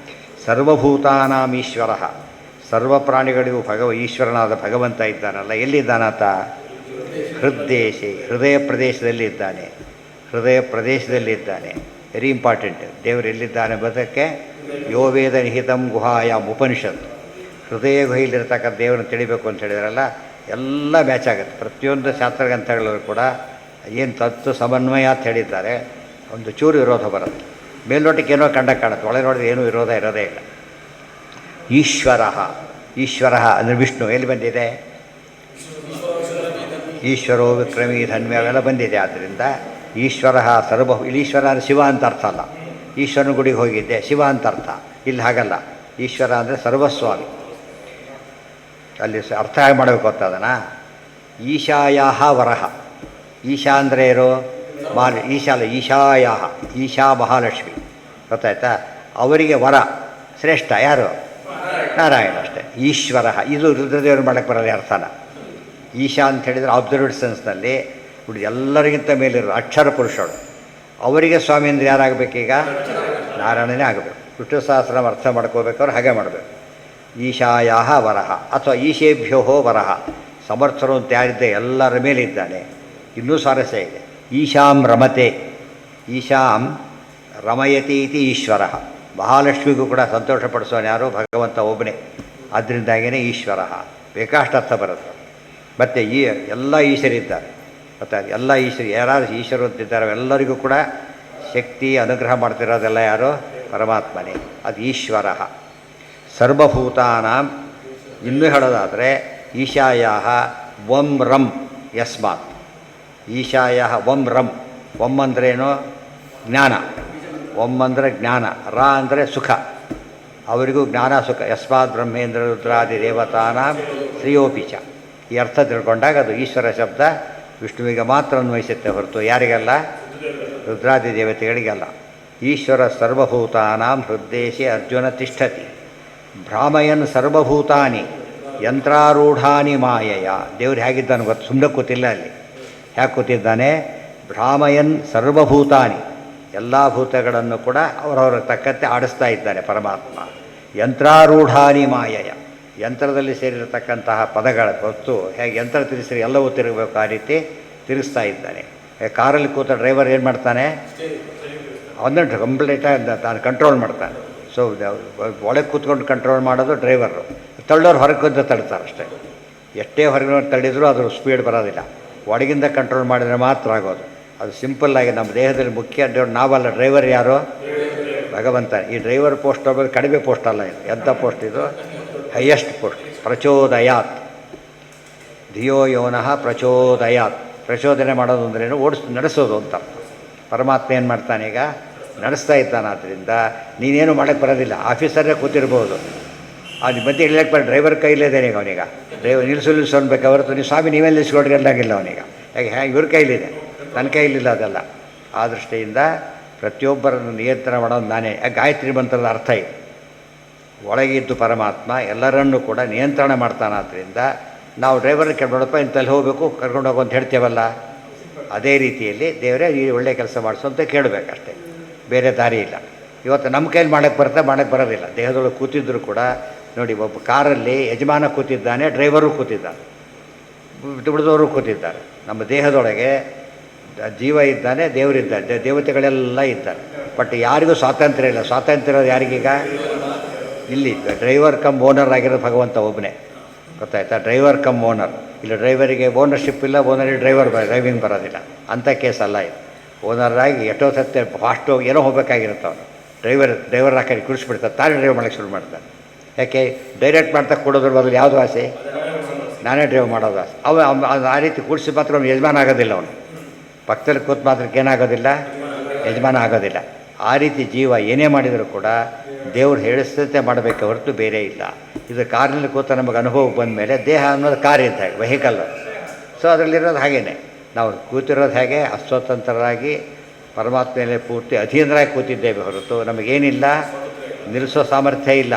ಸರ್ವಭೂತಾನಾಂ ಈಶ್ವರ, ಸರ್ವ ಪ್ರಾಣಿಗಳಿಗೂ ಈಶ್ವರನಾದ ಭಗವಂತ ಇದ್ದಾನಲ್ಲ, ಎಲ್ಲಿದ್ದಾನಾತ? ಹೃದ್ದೇಶೆ, ಹೃದಯ ಪ್ರದೇಶದಲ್ಲಿ ಇದ್ದಾನೆ. ಹೃದಯ ಪ್ರದೇಶದಲ್ಲಿ ಇದ್ದಾನೆ. Very important. ದೇವರು ಎಲ್ಲಿದ್ದಾನೆ ಬದಕ್ಕೆ ಯೋ ವೇದ ನಿಹಿತಂ ಗುಹಾಯಾಮ್ ಉಪನಿಷತ್ತು. ಹೃದಯ ಗುಹೆಯಲ್ಲಿರ್ತಕ್ಕಂಥ ದೇವರನ್ನು ತಿಳಿಬೇಕು ಅಂತ ಹೇಳಿದ್ರಲ್ಲ, ಎಲ್ಲ ಮ್ಯಾಚ್ ಆಗುತ್ತೆ. ಪ್ರತಿಯೊಂದು ಶಾಸ್ತ್ರಗ್ರಂಥಗಳಲ್ಲೂ ಕೂಡ ಏನು ತತ್ವ ಸಮನ್ವಯ ಅಂತ ಹೇಳಿದ್ದಾರೆ, ಒಂದು ಚೂರು ವಿರೋಧ ಬರುತ್ತೆ. ಮೇಲ್ನೋಟಕ್ಕೆ ಏನೋ ಕಾಣುತ್ತೆ, ಒಳಗೆ ನೋಡಿದ್ರೆ ಏನೂ ವಿರೋಧ ಇರೋದೇ ಇಲ್ಲ. ಈಶ್ವರ ಅಂದರೆ ವಿಷ್ಣು ಎಲ್ಲಿ ಬಂದಿದೆ? ಈಶ್ವರೋ ವಿಕ್ರಮೀ ಧನ್ಯ ಅವೆಲ್ಲ ಬಂದಿದೆ. ಆದ್ದರಿಂದ ಈಶ್ವರ ಇಲ್ಲಿ ಈಶ್ವರ ಅಂದರೆ ಶಿವ ಅಂತ ಅರ್ಥ ಅಲ್ಲ. ಈಶ್ವರನ ಗುಡಿಗೆ ಹೋಗಿದ್ದೆ ಶಿವ ಅಂತ ಅರ್ಥ. ಇಲ್ಲಿ ಹಾಗಲ್ಲ. ಈಶ್ವರ ಅಂದರೆ ಸರ್ವಸ್ವಾಮಿ. ಅಲ್ಲಿ ಅರ್ಥ ಮಾಡಬೇಕು ಅಂತ ಅದನ್ನು. ಈಶಾಯಾಹ ವರಹ. ಈಶಾ ಅಂದರೆ ಏನು? ಈಶಾಯ ಈಶಾ ಮಹಾಲಕ್ಷ್ಮಿ ಗೊತ್ತಾಯ್ತಾ. ಅವರಿಗೆ ವರ ಶ್ರೇಷ್ಠ ಯಾರು? ನಾರಾಯಣ ಅಷ್ಟೇ. ಈಶ್ವರ ಇದು ರುದ್ರದೇವರು ಮಾಡಕ್ಕೆ ಬರಲ್ಲ ಅರ್ಥನ. ಈಶಾ ಅಂತ ಹೇಳಿದರೆ ಅಬ್ಸರ್ವ್ಡ್ ಸೆನ್ಸ್ನಲ್ಲಿ ಎಲ್ಲರಿಗಿಂತ ಮೇಲಿರೋ ಅಕ್ಷರ ಪುರುಷರು. ಅವರಿಗೆ ಸ್ವಾಮಿ ಅಂದರೆ ಯಾರಾಗಬೇಕೀಗ? ನಾರಾಯಣನೇ ಆಗಬೇಕು. ವಿಷ್ಣು ಸಹಸ್ರನಾಮ ಅರ್ಥ ಮಾಡ್ಕೋಬೇಕಾದ್ರೆ ಹಾಗೆ ಮಾಡಬೇಕು. ಈಶಾಯ ವರಹ ಅಥವಾ ಈಶೇಭ್ಯೋ ವರಹ. ಸಮರ್ಥರು ಅಂತ ಯಾರಿದ್ದೆ ಎಲ್ಲರ ಮೇಲೆ ಇದ್ದಾನೆ. ಇನ್ನೂ ಸ್ವಾರಸ್ಯ ಇದೆ. ಈಶಾಂ ರಮತೆ, ಈಶಾಂ ರಮಯತಿ ಇತಿ ಈಶ್ವರ. ಮಹಾಲಕ್ಷ್ಮಿಗೂ ಕೂಡ ಸಂತೋಷಪಡಿಸೋನು ಯಾರು? ಭಗವಂತ ಒಬ್ಬನೇ. ಆದ್ದರಿಂದಾಗಿಯೇ ಈಶ್ವರ ಬೇಕಾಷ್ಟು ಅರ್ಥ ಬರುತ್ತೆ. ಮತ್ತು ಈ ಎಲ್ಲ ಈಶ್ವರಿದ್ದಾರೆ. ಮತ್ತು ಎಲ್ಲ ಯಾರು ಈಶ್ವರ ಅಂತಿದ್ದಾರೆ ಎಲ್ಲರಿಗೂ ಕೂಡ ಶಕ್ತಿ ಅನುಗ್ರಹ ಮಾಡ್ತಿರೋದೆಲ್ಲ ಯಾರು? ಪರಮಾತ್ಮನೇ. ಅದು ಈಶ್ವರ. ಸರ್ವಭೂತಾನಾಂ ಇನ್ನೂ ಹೇಳೋದಾದರೆ ಈಶಾಯ ವಂ ರಂ ಯಸ್ಮಾತ್. ಈಶಾಯ ವಂ ರಂ. ವಂ ಅಂದ್ರೇನು? ಜ್ಞಾನ. ಒಮ್ ಅಂದರೆ ಜ್ಞಾನ, ರ ಅಂದರೆ ಸುಖ. ಅವರಿಗೂ ಜ್ಞಾನ ಸುಖ. ಯಸ್ಮಾತ್ ಬ್ರಹ್ಮೇಂದ್ರ ರುದ್ರಾದಿ ದೇವತಾನಾಂ ಶ್ರೇಯೋಪಿಚ. ಈ ಅರ್ಥ ತಿಳ್ಕೊಂಡಾಗ ಅದು ಈಶ್ವರ ಶಬ್ದ ವಿಷ್ಣುವಿಗೆ ಮಾತ್ರ ಅನ್ವಯಿಸುತ್ತೆ ಹೊರತು ಯಾರಿಗೆಲ್ಲ? ರುದ್ರಾದಿ ದೇವತೆಗಳಿಗೆಲ್ಲ. ಈಶ್ವರ ಸರ್ವಭೂತಾನಾಂ ಹೃದ್ದೇಶೆ ಅರ್ಜುನ ತಿಷ್ಠತಿ ಭ್ರಾಮಯನ್ ಸರ್ವಭೂತಾನಿ ಯಂತ್ರಾರೂಢಾನಿ ಮಾಯಯ. ದೇವ್ರು ಹೇಗಿದ್ದಾನೆ ಗೊತ್ತು? ಸುಮ್ಮನೆ ಕೂತಿಲ್ಲ ಅಲ್ಲಿ. ಹೇಗೆ ಕೂತಿದ್ದಾನೆ? ಭ್ರಾಮಯನ್ ಸರ್ವಭೂತಾನಿ, ಎಲ್ಲ ಭೂತಗಳನ್ನು ಕೂಡ ಅವರವರ ತಕ್ಕಂತೆ ಆಡಿಸ್ತಾ ಇದ್ದಾನೆ ಪರಮಾತ್ಮ. ಯಂತ್ರಾರೂಢಾನಿ ಮಾಯಯ, ಯಂತ್ರದಲ್ಲಿ ಸೇರಿರತಕ್ಕಂತಹ ಪದಗಳ ಹೊತ್ತು ಹೇಗೆ ಯಂತ್ರ ತಿರುಗಿಸಿ ಎಲ್ಲವೂ ತಿರುಗಬೇಕು ಆ ರೀತಿ ತಿರುಗಿಸ್ತಾ ಇದ್ದಾನೆ. ಕಾರಲ್ಲಿ ಕೂತ ಡ್ರೈವರ್ ಏನು ಮಾಡ್ತಾನೆ? ಅವನ್ನ ಕಂಪ್ಲೀಟಾಗಿ ತಾನು ಕಂಟ್ರೋಲ್ ಮಾಡ್ತಾನೆ. ಸೊ ಒಳಗೆ ಕೂತ್ಕೊಂಡು ಕಂಟ್ರೋಲ್ ಮಾಡೋದು ಡ್ರೈವರು. ತಳ್ಳೋರು ಹೊರಗೆ ಕೂತು ತಳ್ತಾರೆ ಅಷ್ಟೇ. ಎಷ್ಟೇ ಹೊರಗೆ ತಳ್ಳಿದರೂ ಅದ್ರ ಸ್ಪೀಡ್ ಬರೋದಿಲ್ಲ. ಒಳಗಿಂದ ಕಂಟ್ರೋಲ್ ಮಾಡಿದರೆ ಮಾತ್ರ ಆಗೋದು. ಅದು ಸಿಂಪಲ್ಲಾಗಿ ನಮ್ಮ ದೇಹದಲ್ಲಿ ಮುಖ್ಯ ನಾವಲ್ಲ, ಡ್ರೈವರ್ ಯಾರು? ಭಗವಂತ. ಈ ಡ್ರೈವರ್ ಪೋಸ್ಟ್ ಹೋಗೋದು ಕಡಿಮೆ ಪೋಸ್ಟ್ ಅಲ್ಲ. ಇದು ಎಂಥ ಪೋಸ್ಟ್? ಇದು ಹೈಯೆಸ್ಟ್ ಪೋಸ್ಟ್. ಪ್ರಚೋದಯಾತ್ ಧಿಯೋ ಯೋನಃ ಪ್ರಚೋದಯಾತ್. ಪ್ರಚೋದನೆ ಮಾಡೋದು ಅಂದ್ರೇನು? ನಡೆಸೋದು ಅಂತ. ಪರಮಾತ್ಮ ಏನು ಮಾಡ್ತಾನೆ? ಈಗ ನಡೆಸ್ತಾ ಇದ್ದಾನೆ. ಆದ್ದರಿಂದ ನೀನೇನು ಮಾಡೋಕ್ಕೆ ಬರೋದಿಲ್ಲ. ಆಫೀಸರೇ ಕೂತಿರ್ಬೋದು, ಅದು ಮತ್ತೆ ಇಲ್ಲಕ್ಕೆ ಡ್ರೈವರ್ ಕೈಲಿದ್ದೇನೆ ಈಗ. ಅವನೀಗ ಡ್ರೈವರ್ ನಿಲ್ಲಿಸು ಅನ್ಬೇಕು ಹೊರತು ನೀವು ಸ್ವಾಮಿ ನೀವೇ ನಿಲ್ಲಿಸ್ಕೊಡ್ರಿ ಅಂದಾಗಿಲ್ಲ ಅವನೀಗ. ಹೇಗೆ ಇವ್ರ ಕೈಲಿದೆ, ನನ್ನ ಕೈಲಿಲ್ಲ. ಅದಲ್ಲ. ಆ ದೃಷ್ಟಿಯಿಂದ ಪ್ರತಿಯೊಬ್ಬರನ್ನು ನಿಯಂತ್ರಣ ಮಾಡೋದು ನಾನೇ. ಗಾಯತ್ರಿ ಮಂತ್ರದ ಅರ್ಥ ಇದೆ. ಒಳಗಿದ್ದು ಪರಮಾತ್ಮ ಎಲ್ಲರನ್ನೂ ಕೂಡ ನಿಯಂತ್ರಣ ಮಾಡ್ತಾನಾದ್ರಿಂದ ನಾವು ಡ್ರೈವರ್ ನೋಡಪ್ಪ ಇಂತಲ್ಲಿ ಹೋಗಬೇಕು ಕರ್ಕೊಂಡು ಹೋಗು ಅಂತ ಹೇಳ್ತೇವಲ್ಲ, ಅದೇ ರೀತಿಯಲ್ಲಿ ದೇವರೇ ಈ ಒಳ್ಳೆಯ ಕೆಲಸ ಮಾಡಿಸು ಅಂತ ಕೇಳಬೇಕಷ್ಟೇ, ಬೇರೆ ದಾರಿ ಇಲ್ಲ. ಇವತ್ತು ನಮ್ಮ ಕೈಲಿ ಮಾಡೋಕ್ಕೆ ಬರೋದಿಲ್ಲ. ದೇಹದೊಳಗೆ ಕೂತಿದ್ದರೂ ಕೂಡ ನೋಡಿ, ಒಬ್ಬ ಕಾರಲ್ಲಿ ಯಜಮಾನ ಕೂತಿದ್ದಾನೆ, ಡ್ರೈವರು ಕೂತಿದ್ದಾನೆ, ಬಿಡಿದವರು ಕೂತಿದ್ದಾರೆ. ನಮ್ಮ ದೇಹದೊಳಗೆ ಜೀವ ಇದ್ದಾನೆ, ದೇವರಿದ್ದಾನೆ, ದೇವತೆಗಳೆಲ್ಲ ಇದ್ದಾರೆ. ಬಟ್ ಯಾರಿಗೂ ಸ್ವಾತಂತ್ರ್ಯ ಇಲ್ಲ. ಸ್ವಾತಂತ್ರ್ಯ ಇರೋದು ಯಾರಿಗೀಗ? ಇಲ್ಲಿ ಡ್ರೈವರ್ ಕಮ್ ಓನರ್ ಆಗಿರೋದು ಭಗವಂತ ಒಬ್ಬನೇ. ಗೊತ್ತಾಯ್ತಾ? Driver come owner. ಇಲ್ಲ ಡ್ರೈವರಿಗೆ ಓನರ್ಶಿಪ್ ಇಲ್ಲ, ಓನರಿಗೆ ಡ್ರೈವಿಂಗ್ ಬರೋದಿಲ್ಲ. ಅಂಥ ಕೇಸಲ್ಲ ಇದು. ಓನರಾಗಿ ಎಷ್ಟೋ ಸತ್ಯ ಫಾಸ್ಟ್ ಹೋಗಿ ಏನೋ ಹೋಗಬೇಕಾಗಿರುತ್ತೆ. ಅವನು ಡ್ರೈವರ್ ಹಾಕಿ ಕುಡಿಸ್ಬಿಡ್ತಾರೆ, ತಾನೇ ಡ್ರೈವ್ ಮಾಡೋಕ್ಕೆ ಶುರು ಮಾಡ್ತಾನೆ. ಯಾಕೆ? ಡೈರೆಕ್ಟ್ ಮಾಡ್ತಾ ಕೊಡೋದ್ರ ಬದಲು ಯಾವುದು ಆಸೆ? ನಾನೇ ಡ್ರೈವ್ ಮಾಡೋದು ಆಸೆ. ಆ ರೀತಿ ಕೂಡಿಸಿ ಮಾತ್ರ ಅವನು ಯಜಮಾನ ಆಗೋದಿಲ್ಲ. ಅವನು ಪಕ್ಕದಲ್ಲಿ ಕೂತು ಮಾತ್ರಕ್ಕೆ ಏನಾಗೋದಿಲ್ಲ? ಯಜಮಾನ ಆಗೋದಿಲ್ಲ. ಆ ರೀತಿ ಜೀವ ಏನೇ ಮಾಡಿದರೂ ಕೂಡ ದೇವ್ರು ಹೇಳಿಸ್ತಂತೆ ಮಾಡಬೇಕೆ ಹೊರತು ಬೇರೆ ಇಲ್ಲ. ಇದು ಕಾರಿನಲ್ಲಿ ಕೂತ ನಮಗೆ ಅನುಭವ ಬಂದ ಮೇಲೆ ದೇಹ ಅನ್ನೋದು ಕಾರ್ ಇದ್ದ ವೆಹಿಕಲ್ಲು. ಸೊ ಅದರಲ್ಲಿರೋದು ಹಾಗೇ. ನಾವು ಕೂತಿರೋದು ಹೇಗೆ ಅಸ್ವತಂತ್ರರಾಗಿ ಪರಮಾತ್ಮೆಯಲ್ಲೇ ಪೂರ್ತಿ ಅಧೀನರಾಗಿ ಕೂತಿದ್ದೇವೆ ಹೊರತು ನಮಗೇನಿಲ್ಲ, ನಿಲ್ಲಿಸೋ ಸಾಮರ್ಥ್ಯ ಇಲ್ಲ,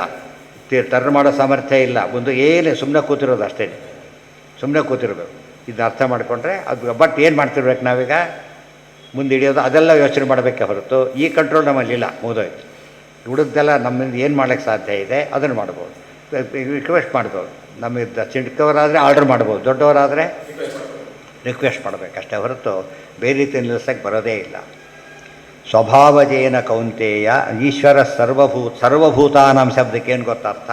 ಟರ್ನ್ ಮಾಡೋ ಸಾಮರ್ಥ್ಯ ಇಲ್ಲ. ಒಂದು ಏನೇ ಸುಮ್ಮನೆ ಕೂತಿರೋದು ಅಷ್ಟೇ. ಸುಮ್ಮನೆ ಕೂತಿರ್ಬೇಕು. ಇದನ್ನ ಅರ್ಥ ಮಾಡಿಕೊಂಡ್ರೆ ಅದು. ಬಟ್ ಏನು ಮಾಡ್ತಿರ್ಬೇಕು ನಾವೀಗ? ಮುಂದೆ ಹಿಡಿಯೋದು ಅದೆಲ್ಲ ಯೋಚನೆ ಮಾಡಬೇಕೆ ಹೊರತು ಈ ಕಂಟ್ರೋಲ್ ನಮ್ಮಲ್ಲಿಲ್ಲ, ಮುಗಿದೋಯ್ತು. ಉಳಿದೆಲ್ಲ ನಮ್ಮಿಂದ ಏನು ಮಾಡೋಕ್ಕೆ ಸಾಧ್ಯ ಇದೆ ಅದನ್ನು ಮಾಡ್ಬೋದು, ರಿಕ್ವೆಸ್ಟ್ ಮಾಡ್ಬೋದು. ನಮಗೆ ಚಿಕ್ಕವರಾದರೆ ಆರ್ಡರ್ ಮಾಡ್ಬೋದು, ದೊಡ್ಡವರಾದರೆ ರಿಕ್ವೆಸ್ಟ್ ಮಾಡಬೇಕಷ್ಟೇ ಹೊರತು ಬೇರೆ ರೀತಿ ನಿಲ್ಲಿಸೋಕ್ಕೆ ಬರೋದೇ ಇಲ್ಲ. ಸ್ವಭಾವಜೇನ ಕೌಂತೆಯ ಈಶ್ವರ ಸರ್ವಭೂತಾನಾಂ ಶಬ್ದಕ್ಕೆ ಏನು ಗೊತ್ತರ್ಥ?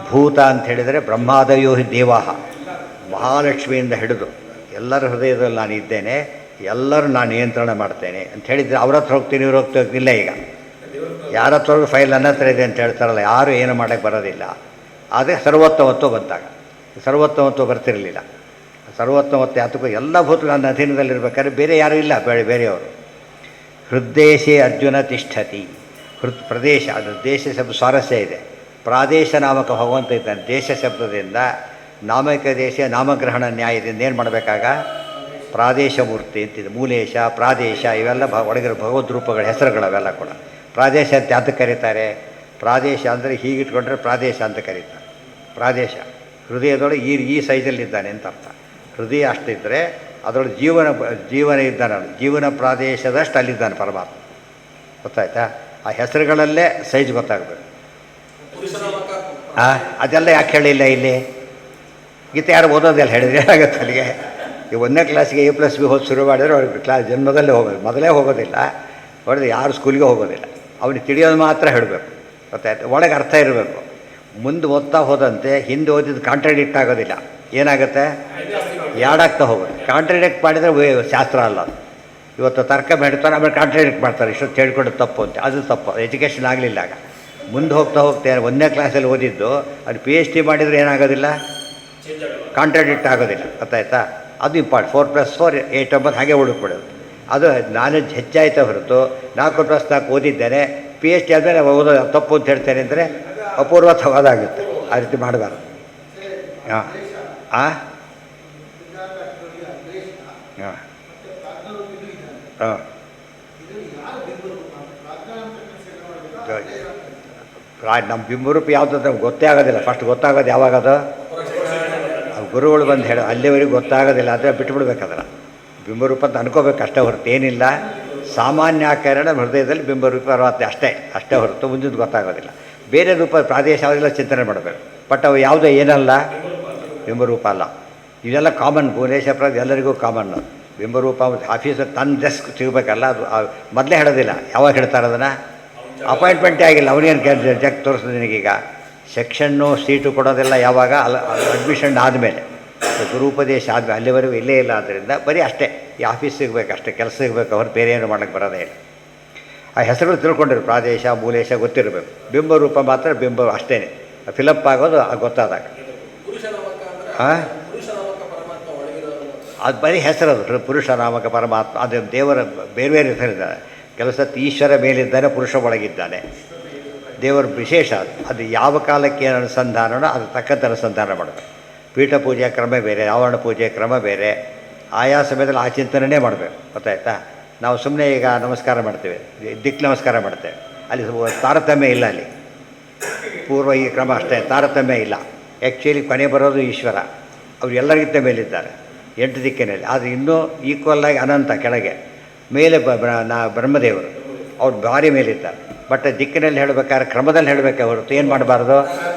ಭೂತ ಅಂತ ಹೇಳಿದರೆ ಬ್ರಹ್ಮಾದಯೋ ದೇವಾಹ, ಮಹಾಲಕ್ಷ್ಮಿಯಿಂದ ಹಿಡಿದು ಎಲ್ಲರ ಹೃದಯದಲ್ಲಿ ನಾನು ಇದ್ದೇನೆ, ಎಲ್ಲರೂ ನಾನು ನಿಯಂತ್ರಣ ಮಾಡ್ತೇನೆ ಅಂತ ಹೇಳಿದರೆ ಅವ್ರ ಹತ್ರ ಹೋಗ್ತೀನಿ, ಇವ್ರು ಹೋಗ್ತಿಲ್ಲ. ಈಗ ಯಾರ ಹತ್ರವ್ರಿಗೆ ಫೈಲ್ ನನ್ನ ಹತ್ರ ಇದೆ ಅಂತ ಹೇಳ್ತಾರಲ್ಲ, ಯಾರು ಏನು ಮಾಡೋಕ್ಕೆ ಬರೋದಿಲ್ಲ. ಆದರೆ ಸರ್ವೋತ್ತಮತ್ವ ಬಂದಾಗ ಸರ್ವೋತ್ತಮತ್ವ ಬರ್ತಿರಲಿಲ್ಲ. ಸರ್ವೋತ್ತಮತ್ವ ಯಾತಕ್ಕೂ ಎಲ್ಲ ಭೂತಗಳು ನನ್ನ ಅಧೀನದಲ್ಲಿರ್ಬೇಕಾದ್ರೆ ಬೇರೆ ಯಾರೂ ಇಲ್ಲ, ಬೇರೆಯವರು. ಹೃದ್ದೇಶೇ ಅರ್ಜುನ ತಿಷ್ಠತಿ. ಪ್ರದೇಶ, ಅದು ದೇಶ ಶಬ್ದ ಸ್ವಾರಸ್ಯ ಇದೆ. ಪ್ರಾದೇಶ ನಾಮಕ ಭಗವಂತ ಇದ್ದಾನೆ. ದೇಶ ಶಬ್ದದಿಂದ ನಾಮಕ ದೇಶ ನಾಮಗ್ರಹಣ ನ್ಯಾಯದಿಂದ ಏನು ಮಾಡಬೇಕಾಗ? ಪ್ರಾದೇಶ ಮೂರ್ತಿ ಅಂತಿದೆ. ಮೂಲೇಶ, ಪ್ರಾದೇಶ ಇವೆಲ್ಲ ಒಳಗಿರೋ ಭಗವದ್ ರೂಪಗಳ ಹೆಸರುಗಳು ಅವೆಲ್ಲ ಕೂಡ. ಪ್ರಾದೇಶ ಅಂತ ಯಾತಕ್ಕೆ ಕರೀತಾರೆ? ಪ್ರಾದೇಶ ಅಂದರೆ ಹೀಗಿಟ್ಕೊಂಡ್ರೆ ಪ್ರಾದೇಶ ಅಂತ ಕರೀತಾರೆ. ಪ್ರಾದೇಶ ಹೃದಯದೊಳಗೆ ಈ ಸೈಜಲ್ಲಿದ್ದಾನೆ ಅಂತ ಅರ್ಥ. ಹೃದಯ ಅಷ್ಟಿದ್ದರೆ ಅದರೊಳಗೆ ಜೀವನ ಇದ್ದಾನೆ. ಜೀವನ ಪ್ರಾದೇಶದಷ್ಟು ಅಲ್ಲಿದ್ದಾನೆ ಪರಮಾತ್ಮ. ಗೊತ್ತಾಯ್ತಾ? ಆ ಹೆಸರುಗಳಲ್ಲೇ ಸೈಜ್ ಗೊತ್ತಾಗಬೇಕು. ಅದೆಲ್ಲ ಯಾಕೆ ಹೇಳಿಲ್ಲ ಇಲ್ಲಿ? ಗೀತೆ ಯಾರು ಓದೋದೆಲ್ಲ ಹೇಳಿದ್ರೆ ಏನಾಗುತ್ತೆ ಅಲ್ಲಿಗೆ? ಈ 1ನೇ ಕ್ಲಾಸಿಗೆ A+B ಹೋಗಿ ಶುರು ಮಾಡಿದ್ರೆ ಅವ್ರಿಗೆ ಜನ್ಮದಲ್ಲೇ ಹೋಗೋದು, ಮೊದಲೇ ಹೋಗೋದಿಲ್ಲ. ಹೊಡೆದು ಯಾರು ಸ್ಕೂಲಿಗೆ ಹೋಗೋದಿಲ್ಲ. ಅವನಿಗೆ ತಿಳಿಯೋದು ಮಾತ್ರ ಹೇಳಬೇಕು. ಗೊತ್ತಾಯ್ತು? ಒಳಗೆ ಅರ್ಥ ಇರಬೇಕು. ಮುಂದೆ ಓದ್ತಾ ಹೋದಂತೆ ಹಿಂದೆ ಓದಿದ್ದು ಕಾಂಟ್ರಾಡಿಕ್ಟ್ ಆಗೋದಿಲ್ಲ. ಏನಾಗುತ್ತೆ? ಯಾಡಾಗ್ತಾ ಹೋಗೋದು. ಕಾಂಟ್ರಾಡಿಕ್ಟ್ ಮಾಡಿದರೆ ಶಾಸ್ತ್ರ ಅಲ್ಲ. ಇವತ್ತು ತರ್ಕ ಮಾಡ್ತಾರೆ, ಆಮೇಲೆ ಕಾಂಟ್ರಾಡಿಕ್ಟ್ ಮಾಡ್ತಾರೆ. ಇಷ್ಟೊತ್ತು ಹೇಳ್ಕೊಂಡು ತಪ್ಪು ಅಂತ. ಅದು ತಪ್ಪು. ಎಜುಕೇಷನ್ ಆಗಲಿಲ್ಲ ಆಗ. ಮುಂದೆ ಹೋಗ್ತಾ 1ನೇ ಕ್ಲಾಸಲ್ಲಿ ಓದಿದ್ದು ಅದು PhD ಮಾಡಿದರೆ ಏನಾಗೋದಿಲ್ಲ, ಕಾಂಟ್ರಾಡಿಕ್ಟ್ ಆಗೋದಿಲ್ಲ. ಗೊತ್ತಾಯ್ತಾ? ಅದು ಇಂಪಾರ್ಟ್. 4+4 8 9 ಹಾಗೆ ಹುಡುಕ್ಬಿಡೋದು. ಅದು ನಾಲೆಡ್ಜ್ ಹೆಚ್ಚಾಯ್ತಾ ಹೊರತು 4+4 ಓದಿದ್ದೇನೆ PhD ಆದಮೇಲೆ ಓದೋ ತಪ್ಪು ಅಂತ ಹೇಳ್ತೇನೆ ಅಂದರೆ ಅಪೂರ್ವವಾಗುತ್ತೆ. ಆ ರೀತಿ ಮಾಡಬಾರ್ದು. ಹಾಂ ಹಾಂ ಹಾಂ ನಮ್ಮ ಬಿಂಬರೂಪ ಯಾವುದು ನಮ್ಗೆ ಗೊತ್ತೇ ಆಗೋದಿಲ್ಲ. ಫಸ್ಟ್ ಗೊತ್ತಾಗೋದು ಯಾವಾಗದು? ಗುರುಗಳು ಬಂದು ಹೇಳೋ ಅಲ್ಲಿವರೆಗೂ ಗೊತ್ತಾಗೋದಿಲ್ಲ. ಆದರೆ ಬಿಟ್ಟುಬಿಡ್ಬೇಕಾದ್ರೆ ಬಿಂಬರೂಪ ಅಂತ ಅನ್ಕೋಬೇಕು ಅಷ್ಟೇ ಹೊರತು ಏನಿಲ್ಲ. ಸಾಮಾನ್ಯ ಆಕಾರಣ ಹೃದಯದಲ್ಲಿ ಬಿಂಬರೂಪ ಪರಮಾತ್ಮ ಅಷ್ಟೇ ಹೊರತು ಮುಂದಿದ್ದು ಗೊತ್ತಾಗೋದಿಲ್ಲ. ಬೇರೆ ರೂಪ ಪ್ರಾದೇಶ ಯಾವುದೆಲ್ಲ ಚಿಂತನೆ ಮಾಡಬೇಕು. ಬಟ್ ಅವು ಯಾವುದೇ ಏನಲ್ಲ, ಬಿಂಬರೂಪ ಅಲ್ಲ. ಇದೆಲ್ಲ ಕಾಮನ್. ಭುವನೇಶ ಎಲ್ಲರಿಗೂ ಕಾಮನ್. ಬಿಂಬರೂಪ ಆಫೀಸರ್ ತನ್ನ ಡೆಸ್ಕ್ ಸಿಗಬೇಕಲ್ಲ, ಅದು ಮೊದಲೇ ಹೇಳೋದಿಲ್ಲ. ಯಾವಾಗ ಹೇಳ್ತಾರೆ ಅದನ್ನು? ಅಪಾಯಿಂಟ್ಮೆಂಟೇ ಆಗಿಲ್ಲ ಅವನೇನು ಜಗ್ ತೋರಿಸ್ದು ನಿನಗೀಗ. ಸೆಕ್ಷನ್ನು ಸೀಟು ಕೊಡೋದೆಲ್ಲ ಯಾವಾಗ? ಅಡ್ಮಿಷನ್ ಆದಮೇಲೆ, ಗುರುಪದೇಶ ಆದಮೇಲೆ. ಅಲ್ಲಿವರೆಗೂ ಇಲ್ಲೇ ಇಲ್ಲ. ಆದ್ದರಿಂದ ಬರೀ ಅಷ್ಟೇ ಈ ಆಫೀಸ್ ಸಿಗಬೇಕು, ಅಷ್ಟೇ ಕೆಲಸ ಸಿಗಬೇಕು. ಅವ್ರು ಬೇರೆ ಏನು ಮಾಡೋಕ್ಕೆ ಬರೋದೇ ಇಲ್ಲ. ಆ ಹೆಸರುಗಳು ತಿಳ್ಕೊಂಡಿರು. ಪ್ರಾದೇಶ, ಮೂಲೇಶ ಗೊತ್ತಿರಬೇಕು. ಬಿಂಬರೂಪ ಮಾತ್ರ ಬಿಂಬ ಅಷ್ಟೇ ಫಿಲಪ್ ಆಗೋದು ಗೊತ್ತಾದಾಗ. ಹಾಂ ಅದು ಬರೀ ಹೆಸರದು. ಪುರುಷ ನಾಮಕ ಪರಮಾತ್ಮ. ಅದು ದೇವರ ಬೇರೆ ಬೇರೆ ಹೆಸರಿದ್ದಾರೆ. ಕೆಲಸ ಈಶ್ವರ ಮೇಲಿದ್ದಾನೆ, ಪುರುಷ ಒಳಗಿದ್ದಾನೆ. ದೇವರ ವಿಶೇಷ ಅದು. ಯಾವ ಕಾಲಕ್ಕೆ ಏನು ಅನುಸಂಧಾನನೋ ಅದು ತಕ್ಕಂಥ ಅನುಸಂಧಾನ ಮಾಡಬೇಕು. ಪೀಠ ಪೂಜೆಯ ಕ್ರಮ ಬೇರೆ, ಆವರಣ ಪೂಜೆಯ ಕ್ರಮ ಬೇರೆ. ಆಯಾ ಸಮಯದಲ್ಲಿ ಆ ಚಿಂತನೆ ಮಾಡಬೇಕು. ಗೊತ್ತಾಯ್ತಾ? ನಾವು ಸುಮ್ಮನೆ ಈಗ ನಮಸ್ಕಾರ ಮಾಡ್ತೇವೆ, ದಿಕ್ಕು ನಮಸ್ಕಾರ ಮಾಡ್ತೇವೆ. ಅಲ್ಲಿ ತಾರತಮ್ಯ ಇಲ್ಲ. ಅಲ್ಲಿ ಪೂರ್ವ ಈ ಕ್ರಮ ಅಷ್ಟೇ, ತಾರತಮ್ಯ ಇಲ್ಲ. ಆ್ಯಕ್ಚುಲಿ ಕೊನೆ ಬರೋದು ಈಶ್ವರ. ಅವರು ಎಲ್ಲರಿಗಿಂತ ಮೇಲಿದ್ದಾರೆ 8 ದಿಕ್ಕಿನಲ್ಲಿ. ಆದರೆ ಇನ್ನೂ ಈಕ್ವಲ್ಲಾಗಿ ಅನಂತ ಕೆಳಗೆ. ಮೇಲೆ ಬ್ರಹ್ಮದೇವರು ಅವ್ರು ಭಾರಿ ಮೇಲಿದ್ದಾರೆ. ಬಟ್ ದಿಕ್ಕಿನಲ್ಲಿ ಹೇಳಬೇಕಾದ್ರೆ ಕ್ರಮದಲ್ಲಿ ಹೇಳಬೇಕೆ ಹೊರತು ಏನು ಮಾಡಬಾರ್ದು?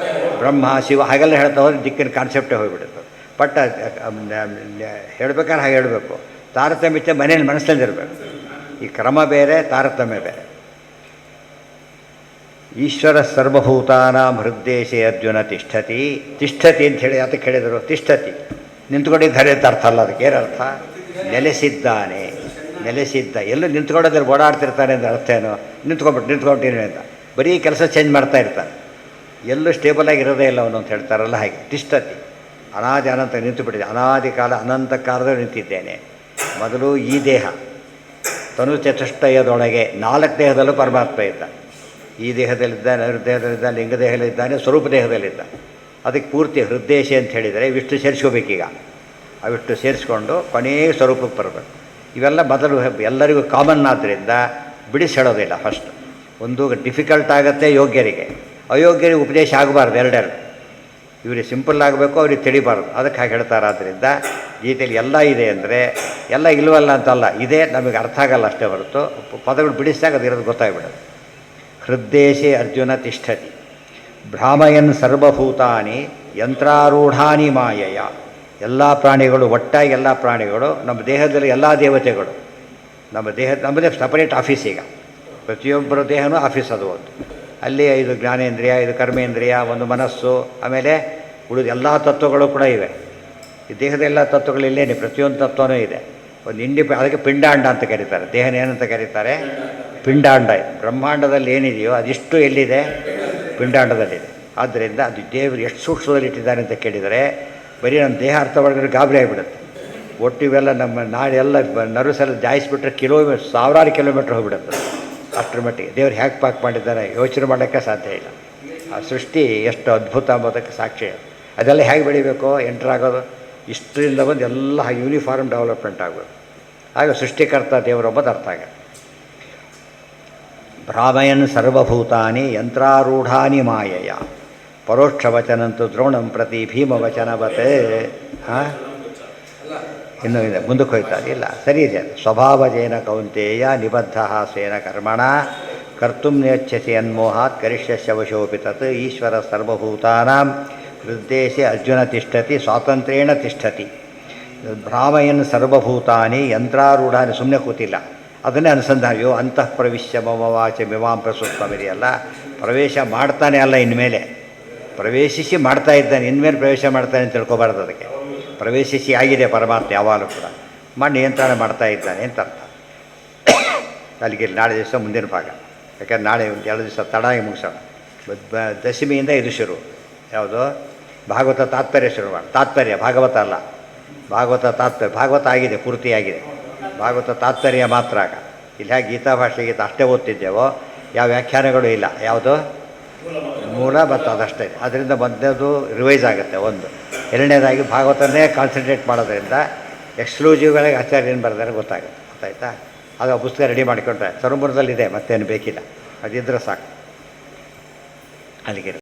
ಬ್ರಹ್ಮ ಶಿವ ಹಾಗೆಲ್ಲ ಹೇಳ್ತಾ ಹೋದ್ರೆ ದಿಕ್ಕಿನ ಕಾನ್ಸೆಪ್ಟೇ ಹೋಗಿಬಿಡುತ್ತೆ. ಬಟ್ ಹೇಳ್ಬೇಕಾದ್ರೆ ಹಾಗೆ ಹೇಳಬೇಕು. ತಾರತಮ್ಯ ಮನೇಲಿ ಮನಸ್ಸಲ್ಲಿರಬೇಕು. ಈ ಕ್ರಮ ಬೇರೆ, ತಾರತಮ್ಯ ಬೇರೆ. ಈಶ್ವರ ಸರ್ವಭೂತಾನಾಂ ಹೃದ್ದೇಶೆ ಅರ್ಜುನ ತಿಷ್ಠತಿ. ತಿಷ್ಠತಿ ಅಂತ ಹೇಳಿ ಅದಕ್ಕೆ ಹೇಳಿದರು. ತಿಷ್ಠತಿ ನಿಂತ್ಕೊಂಡಿದ್ದಾರೆ ಅಂತ ಅರ್ಥ ಅಲ್ಲ. ಅದಕ್ಕೆ ಏನರ್ಥ? ನೆಲೆಸಿದ್ದಾನೆ. ನೆಲೆಸಿದ್ದ. ಎಲ್ಲೂ ನಿಂತ್ಕೊಳ್ಳೋದ್ರಲ್ಲಿ ಓಡಾಡ್ತಿರ್ತಾನೆ ಅಂದರೆ ಅರ್ಥ ಏನು? ನಿಂತ್ಕೊಂಡ್ಬಿಟ್ಟಿನಿ ಅಂತ ಬರೀ ಕೆಲಸ ಚೇಂಜ್ ಮಾಡ್ತಾ ಇರ್ತಾನೆ. ಎಲ್ಲೂ ಸ್ಟೇಬಲಾಗಿ ಇರೋದೇ ಇಲ್ಲ ಅವನು ಅಂತ ಹೇಳ್ತಾರಲ್ಲ ಹಾಗೆ. ತಿಷ್ಠತಿ ಅನಾದಿ ಅನಂತ ನಿಂತುಬಿಟ್ಟಿದೆ. ಅನಾದಿ ಕಾಲ ಅನಂತ ಕಾಲದಲ್ಲಿ ನಿಂತಿದ್ದೇನೆ. ಮೊದಲು ಈ ದೇಹ ತನು ಚತುಷ್ಟಯದೊಳಗೆ 4 ದೇಹದಲ್ಲೂ ಪರಮಾತ್ಮ ಇದ್ದ. ಈ ದೇಹದಲ್ಲಿದ್ದಾನೆ, ಹೃದಯದಲ್ಲಿದ್ದಾನೆ, ಲಿಂಗ ದೇಹದಲ್ಲಿದ್ದಾನೆ, ಸ್ವರೂಪ ದೇಹದಲ್ಲಿದ್ದಾನೆ. ಅದಕ್ಕೆ ಪೂರ್ತಿ ಹೃದ್ದೇಶ ಅಂತ ಹೇಳಿದರೆ ಇವಿಷ್ಟು ಸೇರಿಸ್ಕೋಬೇಕೀಗ. ಅವಿಷ್ಟು ಸೇರಿಸ್ಕೊಂಡು ಕೊನೆಯ ಸ್ವರೂಪಕ್ಕೆ ಬರಬೇಕು. ಇವೆಲ್ಲ ಮೊದಲು ಎಲ್ಲರಿಗೂ ಕಾಮನ್ ಆದ್ದರಿಂದ ಬಿಡಿಸಿ ಹೇಳೋದಿಲ್ಲ. ಫಸ್ಟ್ ಒಂದು ಡಿಫಿಕಲ್ಟ್ ಆಗುತ್ತೆ ಯೋಗ್ಯರಿಗೆ, ಅಯೋಗ್ಯರಿಗೆ ಉಪದೇಶ ಆಗಬಾರ್ದು. ಎರಡೆರಡು. ಇವರಿಗೆ ಸಿಂಪಲ್ ಆಗಬೇಕು, ಅವ್ರಿಗೆ ತಿಳಿಬಾರ್ದು. ಅದಕ್ಕೆ ಹಾಗೆ ಹೇಳ್ತಾರೆ. ಆದ್ದರಿಂದ ಗೀತೆಯಲ್ಲಿ ಎಲ್ಲ ಇದೆ ಅಂದರೆ ಎಲ್ಲ ಇಲ್ವಲ್ಲ ಅಂತಲ್ಲ, ಇದೆ, ನಮಗೆ ಅರ್ಥ ಆಗಲ್ಲ ಅಷ್ಟೇ ಹೊರತು ಪದಗಳು ಬಿಡಿಸಿದಾಗ ಅದು ಇರೋದು ಗೊತ್ತಾಗ್ಬಿಡೋದು. ಹೃದ್ದೇಶೆ ಅರ್ಜುನ ತಿಷ್ಠತಿ ಭ್ರಾಮಯನ್ ಸರ್ವಭೂತಾನಿ ಯಂತ್ರಾರೂಢಾನಿ ಮಾಯಯ. ಎಲ್ಲ ಪ್ರಾಣಿಗಳು ಒಟ್ಟಾಗಿ, ಎಲ್ಲ ಪ್ರಾಣಿಗಳು ನಮ್ಮ ದೇಹದಲ್ಲಿ ಎಲ್ಲ ದೇವತೆಗಳು ನಮ್ಮ ನಮ್ಮದೇ ಸಪರೇಟ್ ಆಫೀಸ್. ಈಗ ಪ್ರತಿಯೊಬ್ಬರ ದೇಹನೂ ಆಫೀಸ್. ಅದು ಒಂದು ಅಲ್ಲಿ 5 ಜ್ಞಾನೇಂದ್ರಿಯ, 5 ಕರ್ಮೇಂದ್ರಿಯ, 1 ಮನಸ್ಸು, ಆಮೇಲೆ ಉಳಿದ ಎಲ್ಲ ತತ್ವಗಳು ಕೂಡ ಇವೆ. ಈ ದೇಹದ ಎಲ್ಲ ತತ್ವಗಳು ಇಲ್ಲೇನೆ, ಪ್ರತಿಯೊಂದು ತತ್ವನೂ ಇದೆ. ಒಂದು ಅದಕ್ಕೆ ಪಿಂಡಾಂಡ ಅಂತ ಕರೀತಾರೆ. ದೇಹನ ಏನಂತ ಕರೀತಾರೆ? ಪಿಂಡಾಂಡ. ಬ್ರಹ್ಮಾಂಡದಲ್ಲಿ ಏನಿದೆಯೋ ಅದಿಷ್ಟು ಎಲ್ಲಿದೆ? ಪಿಂಡಾಂಡದಲ್ಲಿದೆ. ಆದ್ದರಿಂದ ಅದು ದೇವರು ಎಷ್ಟು ಸೂಕ್ಷ್ಮದಲ್ಲಿ ಇಟ್ಟಿದ್ದಾರೆ ಅಂತ ಕೇಳಿದರೆ ಬರೀ ನಮ್ಮ ದೇಹ ಅರ್ಥ ಮಾಡಿದ್ರೆ ಗಾಬರಿ ಆಗಿಬಿಡುತ್ತೆ. ಒಟ್ಟು ಇವೆಲ್ಲ ನಮ್ಮ ನಾಳೆಲ್ಲ ನರ್ವ್ಸೆಲ್ಲ ಜಾಯಿಸಿಬಿಟ್ರೆ ಸಾವಿರಾರು ಕಿಲೋಮೀಟ್ರ್ ಹೋಗಿಬಿಡುತ್ತೆ. ಅಷ್ಟರ ಮಟ್ಟಿಗೆ ದೇವ್ರು ಹೇಗೆ ಪಾಕ್ ಮಾಡಿದ್ದಾರೆ ಯೋಚನೆ ಮಾಡೋಕ್ಕೆ ಸಾಧ್ಯ ಇಲ್ಲ. ಆ ಸೃಷ್ಟಿ ಎಷ್ಟು ಅದ್ಭುತ ಅಂಬೋದಕ್ಕೆ ಸಾಕ್ಷಿ. ಅದೆಲ್ಲ ಹೇಗೆ ಬೆಳಿಬೇಕು? ಎಂಟ್ರಾಗೋದು ಇಷ್ಟರಿಂದ ಬಂದು ಎಲ್ಲ ಯೂನಿಫಾರ್ಮ್ ಡೆವಲಪ್ಮೆಂಟ್ ಆಗಬೇಕು. ಆಗ ಸೃಷ್ಟಿಕರ್ತ ದೇವರೊಬ್ಬದು ಅರ್ಥ ಆಗ. ಭ್ರಾಮಯನ್ ಸರ್ವಭೂತಾನಿ ಯಂತ್ರಾರೂಢಾನಿ ಮಾಯಯ ಪರೋಕ್ಷವಚನಂತೂ ದ್ರೋಣಂ ಪ್ರತಿ ಭೀಮವಚನವತೆ. ಇನ್ನೂ ಇದೆ, ಮುಂದಕ್ಕೆ ಹೋಯ್ತಾರೆ. ಇಲ್ಲ, ಸರಿ ಇದೆ. ಸ್ವಭಾವಜೇನ ಕೌಂತೇಯ ನಿಬದ್ಧ ಸ್ವೇನ ಕರ್ಮಣ ಕರ್ತುಂ ನೇಚ್ಛಸಿ ಅನ್ಮೋಹಾತ್ ಕರಿಷ್ಯಸ್ಯ ವಶೋಪಿ ತತ್ ಈಶ್ವರ ಸರ್ವಭೂತಾನಾಂ ಹೃದ್ದೇಶೆ ಅರ್ಜುನ ತಿಷ್ಠತಿ ಸ್ವಾತಂತ್ರ್ಯೇಣ ತಿಷ್ಠತಿ. ಭ್ರಾಮಯನ್ ಸರ್ವಭೂತಾನಿ ಯಂತ್ರಾರೂಢಾನಿ, ಸುಮ್ಮನೆ ಕೂತಿಲ್ಲ, ಅದನ್ನೇ ಅನುಸಂಧಾನ. ಯೋ ಅಂತಃ ಪ್ರವಿಶ್ಯ ಮಮ ವಾಚ ಮಿಮಾಂ ಪ್ರಸುತ್ವಮಿದೆಯಲ್ಲ, ಪ್ರವೇಶ ಮಾಡ್ತಾನೆ ಅಲ್ಲ, ಇನ್ಮೇಲೆ ಪ್ರವೇಶಿಸಿ ಮಾಡ್ತಾ ಇದ್ದಾನೆ, ಇನ್ಮೇಲೆ ಪ್ರವೇಶ ಮಾಡ್ತಾನೆ ಅಂತ ತಿಳ್ಕೊಬಾರ್ದು. ಅದಕ್ಕೆ ಪ್ರವೇಶಿಸಿ ಆಗಿದೆ ಪರಮಾತ್ಮ ಯಾವಾಗಲೂ ಕೂಡ, ಮಾಡಿ ನಿಯಂತ್ರಣ ಮಾಡ್ತಾ ಇದ್ದಾನೆ ಅಂತ ಅರ್ಥ. ಅಲ್ಲಿಗೆ ನಾಳೆ ದಿವಸ ಮುಂದಿನ ಭಾಗ, ಯಾಕಂದ್ರೆ ನಾಳೆ ಒಂದು 2 ದಿವಸ ತಡಾಗಿ ಮುಗಿಸೋಣ. ದಶಮಿಯಿಂದ ಇದು ಶುರು. ಯಾವುದು? ಭಾಗವತ ತಾತ್ಪರ್ಯ ಶುರು ಮಾಡಿ. ತಾತ್ಪರ್ಯ ಭಾಗವತ ಅಲ್ಲ, ಭಾಗವತ ತಾತ್ಪರ್ಯ. ಭಾಗವತ ಆಗಿದೆ, ಪೂರ್ತಿಯಾಗಿದೆ. ಭಾಗವತ ತಾತ್ಪರ್ಯ ಮಾತ್ರ. ಆಗ ಇಲ್ಲಿ ಹೇಗೆ ಗೀತಾ ಭಾಷೆ ಗೀತಾ ಅಷ್ಟೇ ಓದ್ತಿದ್ದೇವೋ, ಯಾವ ವ್ಯಾಖ್ಯಾನಗಳು ಇಲ್ಲ. ಯಾವುದು? ಮೂಲ ಮತ್ತು ಅದಷ್ಟೇ. ಅದರಿಂದ ಮೊದಲನೇದು ರಿವೈಸ್ ಆಗುತ್ತೆ ಒಂದು. ಎರಡನೇದಾಗಿ ಭಾಗವತನೇ ಕಾನ್ಸಂಟ್ರೇಟ್ ಮಾಡೋದ್ರಿಂದ ಎಕ್ಸ್ಕ್ಲೂಸಿವ್ಗಳಿಗೆ ಆಚಾರ್ಯ ಏನು ಬರ್ತಾರೆ ಗೊತ್ತಾಗುತ್ತೆ. ಗೊತ್ತಾಯ್ತಾ? ಅದು ಪುಸ್ತಕ ರೆಡಿ ಮಾಡಿಕೊಂಡ್ರೆ ಸರೋವರದಲ್ಲಿದೆ, ಮತ್ತೇನು ಬೇಕಿಲ್ಲ, ಅದಿದ್ದರೆ ಸಾಕು. ಅಲ್ಲಿಗೆ